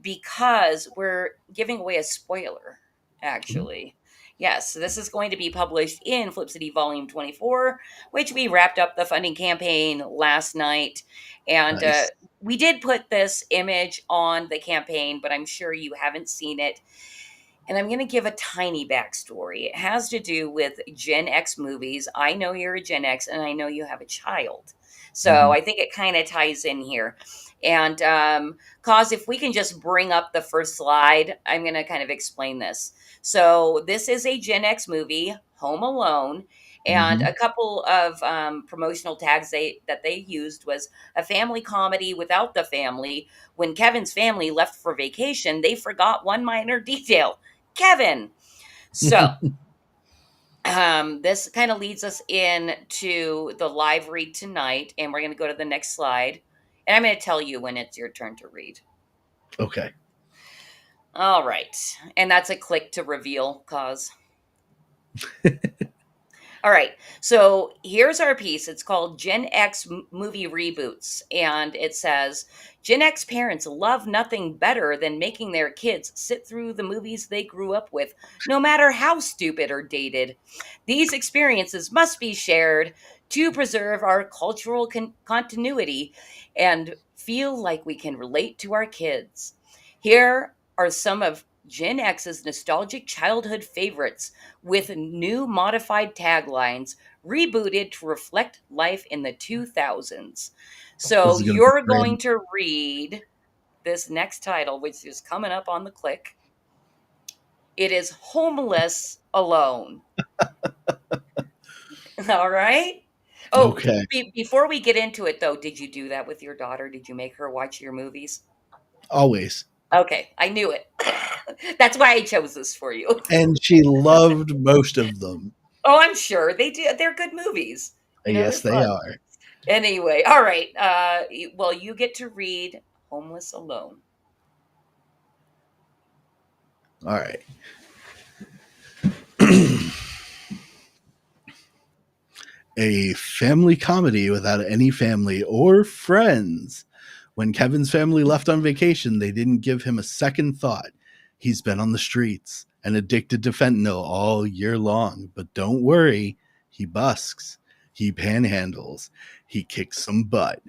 because we're giving away a spoiler, actually. Yes, this is going to be published in Flip City Volume 24, which we wrapped up the funding campaign last night. And Nice. we did put this image on the campaign, but I'm sure you haven't seen it. And I'm going to give a tiny backstory. It has to do with Gen X movies. I know you're a Gen X, and I know you have a child. So Mhm. I think it kind of ties in here. And Cause, if we can just bring up the first slide, I'm going to kind of explain this. So this is a Gen X movie, Home Alone. And Mhm. a couple of promotional tags that they used was a family comedy without the family. When Kevin's family left for vacation, they forgot one minor detail. Kevin. So this kind of leads us into the live read tonight, and we're going to go to the next slide. And I'm going to tell you when it's your turn to read. Okay. All right. And that's a click to reveal, Cause. All right. So here's our piece. It's called Gen X Movie Reboots. And it says Gen X parents love nothing better than making their kids sit through the movies they grew up with, no matter how stupid or dated. These experiences must be shared to preserve our cultural continuity and feel like we can relate to our kids. Here are some of Gen X's nostalgic childhood favorites with new modified taglines rebooted to reflect life in the 2000s. This So is going to be you're great. going to read this next title, which is coming up on the click. It is Homeless Alone. All right. Oh, Okay. before we get into it, though, did you do that with your daughter? Did you make her watch your movies? Always. Okay, I knew it. That's why I chose this for you. And she loved most of them. Oh, I'm sure they do. They're good movies. Yes, they're they fun. are. Anyway, all right. Well, you get to read Homeless Alone. All right. A family comedy without any family or friends. When Kevin's family left on vacation, they didn't give him a second thought. He's been on the streets and addicted to fentanyl all year long, but don't worry, he busks, he panhandles, he kicks some butt,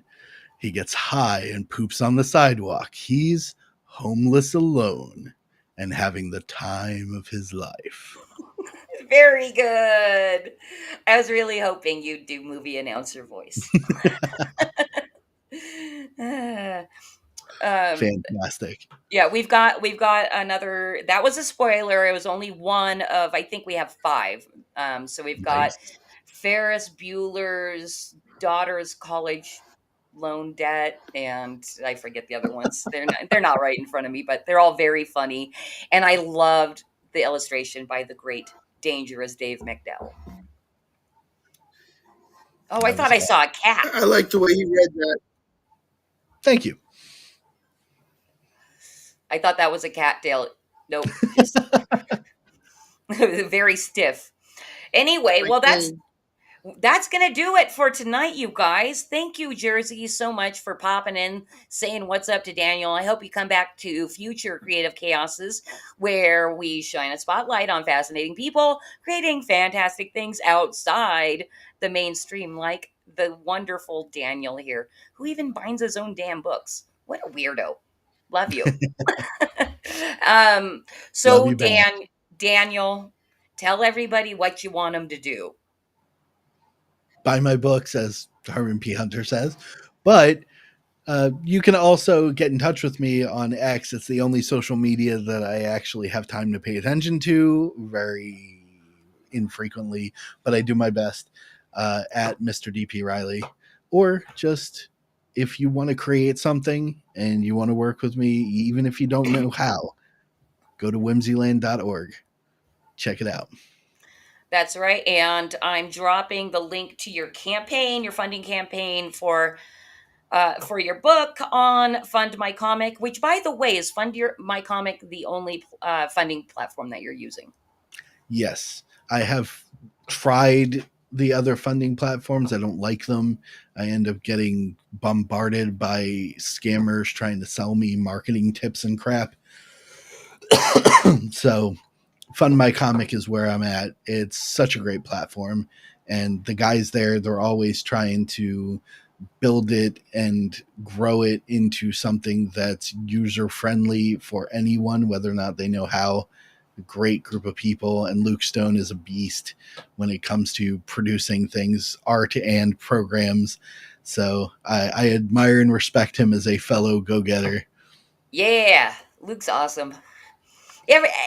he gets high and poops on the sidewalk. He's homeless alone and having the time of his life. Very good. I was really hoping you'd do movie announcer voice. fantastic. Yeah, we've got another. That was a spoiler. It was only one of, I think we have 5. So we've got Nice. Ferris Bueller's Daughter's College Loan Debt, and I forget the other ones. They're not right in front of me, but they're all very funny. And I loved the illustration by the great Dangerous Dave McDowell. Oh, I That thought was I saw a cat. I like the way he read that. Thank you. I thought that was a cat tail. Nope, just very stiff. Anyway, well, that's gonna do it for tonight, you guys. Thank you, Jersey, so much for popping in, saying what's up to Daniel. I hope you come back to future Creative Chaoses, where we shine a spotlight on fascinating people creating fantastic things outside the mainstream, like the wonderful Daniel here, who even binds his own damn books. What a weirdo. Love you. So Love you back. Daniel, tell everybody what you want them to do. Buy my books, as Herman P. Hunter says. But you can also get in touch with me on X. It's the only social media that I actually have time to pay attention to, very infrequently, but I do my best, at Mr. DP Riley. Or just, if you want to create something and you want to work with me, even if you don't know how, go to whimsyland.org. Check it out. That's right. And I'm dropping the link to your campaign, your funding campaign for your book on Fund My Comic, which, by the way, is My Comic the only funding platform that you're using? Yes. I have tried the other funding platforms. I don't like them. I end up getting bombarded by scammers trying to sell me marketing tips and crap. So Fund My Comic is where I'm at. It's such a great platform, and the guys there, they're always trying to build it and grow it into something that's user friendly for anyone, whether or not they know how. A great group of people, and Luke Stone is a beast when it comes to producing things, art and programs. So I admire and respect him as a fellow go-getter. Yeah, Luke's awesome.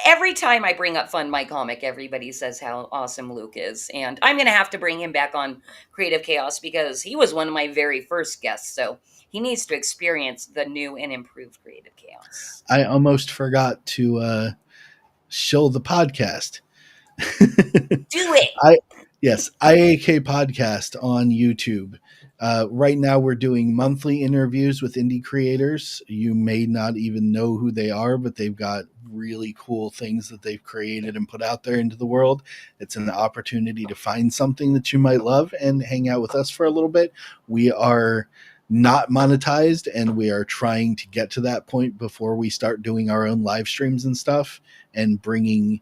Every time I bring up Fund My Comic, everybody says how awesome Luke is. And I'm going to have to bring him back on Creative Chaos because he was one of my very first guests. So he needs to experience the new and improved Creative Chaos. I almost forgot to shill the podcast. Do it. Yes, IAK Podcast on YouTube. Right now we're doing monthly interviews with indie creators. You may not even know who they are, but they've got really cool things that they've created and put out there into the world. It's an opportunity to find something that you might love and hang out with us for a little bit. We are not monetized, and we are trying to get to that point before we start doing our own live streams and stuff and bringing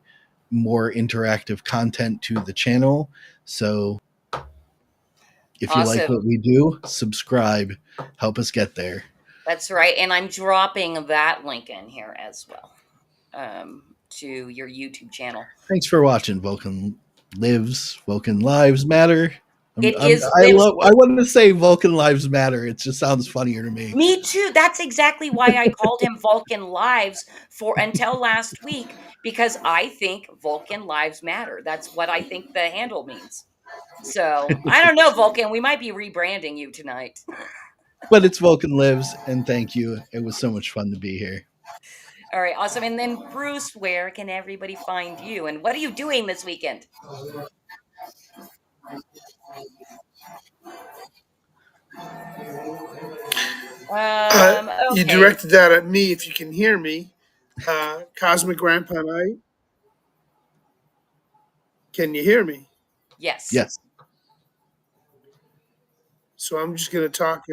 more interactive content to the channel. So if you like what we do, subscribe, help us get there. That's right. And I'm dropping that link in here as well, to your YouTube channel. Thanks for watching. Vulcan Lives Matter. I want to say Vulcan Lives Matter. It just sounds funnier to me. Me too. That's exactly why I called him Vulcan Lives until last week, because I think Vulcan Lives Matter. That's what I think the handle means. So I don't know, Vulcan. We might be rebranding you tonight. But it's Vulcan Lives, and thank you. It was so much fun to be here. All right, awesome. And then Bruce, where can everybody find you? And what are you doing this weekend? You directed that at me, if you can hear me. Cosmic Grandpa Night. Can you hear me? Yes. Yes. So I'm just going to talk.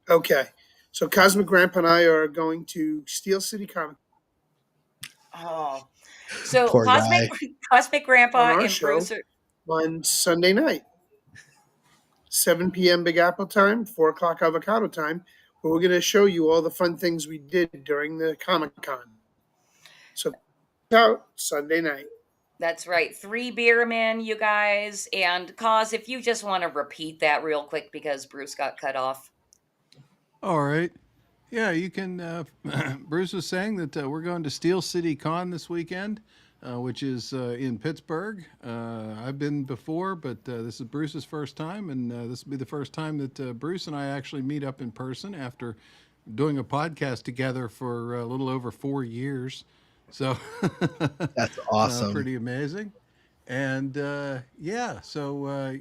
Okay. So Cosmic Grandpa and I are going to Steel City Comic. Oh. So Poor Cosmic Grandpa and show Bruce on Sunday night. 7 p.m. Big Apple time, 4 o'clock Avocado time, where we're going to show you all the fun things we did during the Comic-Con. So out Sunday night. That's right. 3 beer men, you guys. And Cos, if you just want to repeat that real quick because Bruce got cut off. All right. Yeah, you can. Bruce was saying that we're going to Steel City Con this weekend, which is in Pittsburgh. I've been before, but this is Bruce's first time, and this will be the first time that Bruce and I actually meet up in person after doing a podcast together for a little over 4 years. So That's awesome. pretty amazing. And yeah, so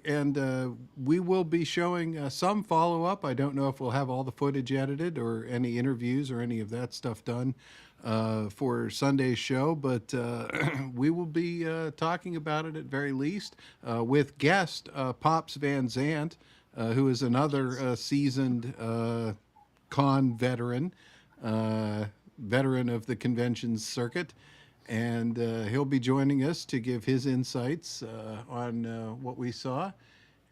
we will be showing some follow up. I don't know if we'll have all the footage edited or any interviews or any of that stuff done for Sunday's show, but we will be talking about it at very least with guest Pops Van Zant, who is another seasoned con veteran, veteran of the conventions circuit. And he'll be joining us to give his insights on what we saw.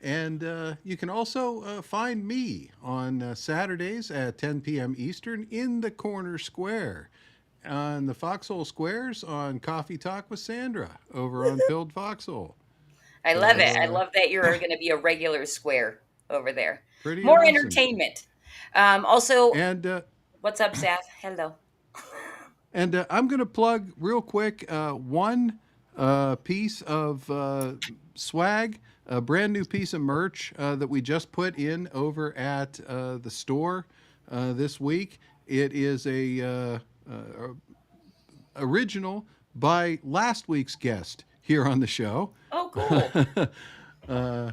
And you can also find me on Saturdays at 10 p.m. Eastern in the Corner Square on the Foxhole Squares on Coffee Talk with Sandra over on Pilled Foxhole. I So, love it. I love that you're going to be a regular square over there. pretty More awesome. entertainment. Also, And what's up, Seth? Hello. And I'm going to plug real quick one piece of swag, a brand new piece of merch that we just put in over at the store this week. It is a original by last week's guest here on the show. Oh, cool.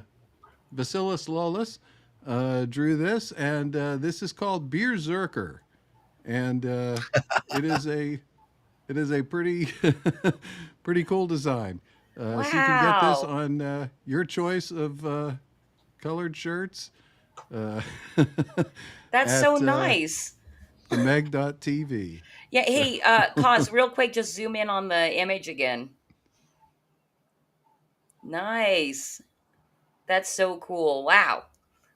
Bacillus Lawless drew this, and this is called Beer Zerker. And it is a pretty pretty cool design. So you can get this Wow. on your choice of colored shirts That's at so nice. themeg.tv. Yeah, hey, Cause, real quick, just zoom in on the image again. Nice. That's so cool. Wow.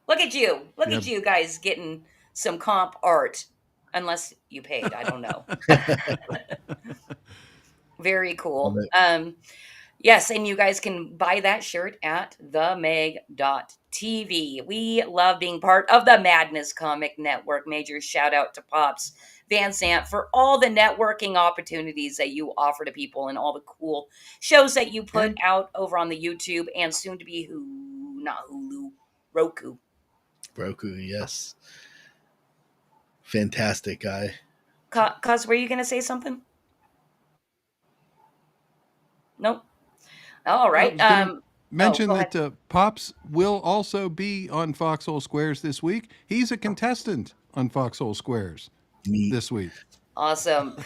Look at you. Look Yep. at you guys getting some comp art. Unless you paid, I don't know. Very Love cool. it. Yes, and you guys can buy that shirt at themeg.tv. We love being part of the Madness Comic Network. Major shout out to Pops Van Sant for all the networking opportunities that you offer to people and all the cool shows that you put And out over on the YouTube and soon to be Roku. Roku, yes. Fantastic guy. Cause, were you going to say something? Nope. All I right. was going to mention Go ahead. that Pops will also be on Foxhole Squares this week. He's a contestant on Foxhole Squares Neat. this week. Awesome.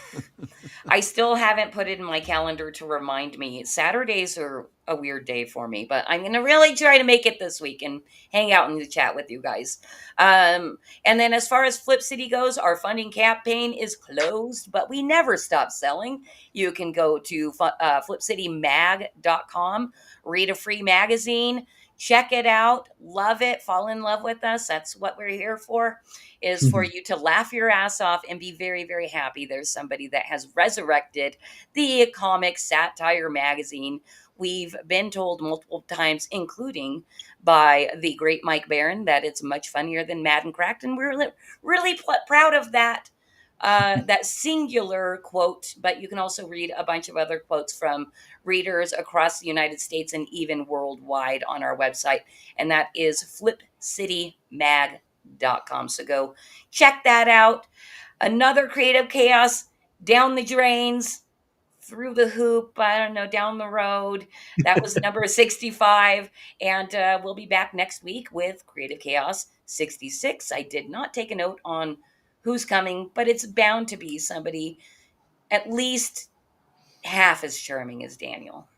I still haven't put it in my calendar to remind me. Saturdays are a weird day for me, but I'm going to really try to make it this week and hang out in the chat with you guys. And then as far as Flip City goes, our funding campaign is closed, but we never stop selling. You can go to flipcitymag.com, read a free magazine, check it out, love it, fall in love with us. That's what we're here for, is for you to laugh your ass off and be very, very happy there's somebody that has resurrected the comic satire magazine. We've been told multiple times, including by the great Mike Barron, that it's much funnier than Mad and Cracked, and we're really proud of that. That singular quote, but you can also read a bunch of other quotes from readers across the United States and even worldwide on our website, and that is flipcitymag.com. So go check that out. Another Creative Chaos down the drains, through the hoop, I don't know, down the road. That was number 65, and we'll be back next week with Creative Chaos 66. I did not take a note on who's coming, but it's bound to be somebody at least half as charming as Daniel.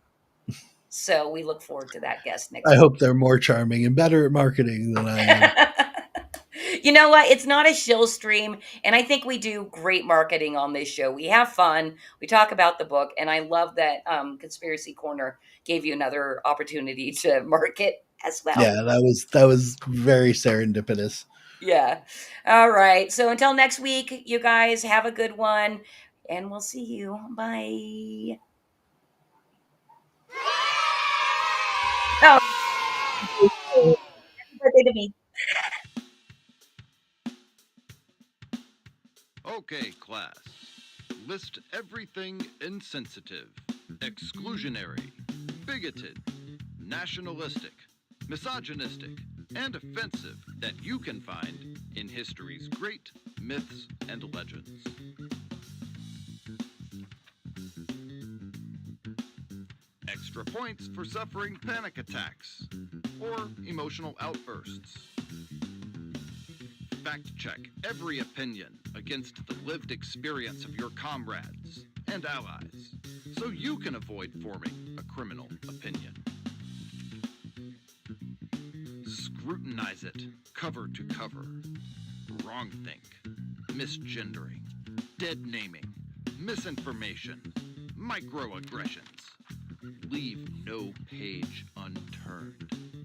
So we look forward to that guest next I week. hope they're more charming and better at marketing than I am. You know what? It's not a shill stream, and I think we do great marketing on this show. We have fun. We talk about the book, and I love that Conspiracy Corner gave you another opportunity to market as well. Yeah, that was very serendipitous. Yeah. All right. So until next week, you guys have a good one, and we'll see you. Bye. Oh, happy birthday to me. Okay, class. List everything insensitive, exclusionary, bigoted, nationalistic, misogynistic, and offensive that you can find in history's great myths and legends. Extra points for suffering panic attacks or emotional outbursts. Fact check every opinion against the lived experience of your comrades and allies, so you can avoid forming a criminal opinion. Scrutinize it cover to cover. Wrongthink, misgendering, dead naming, misinformation, microaggressions. Leave no page unturned.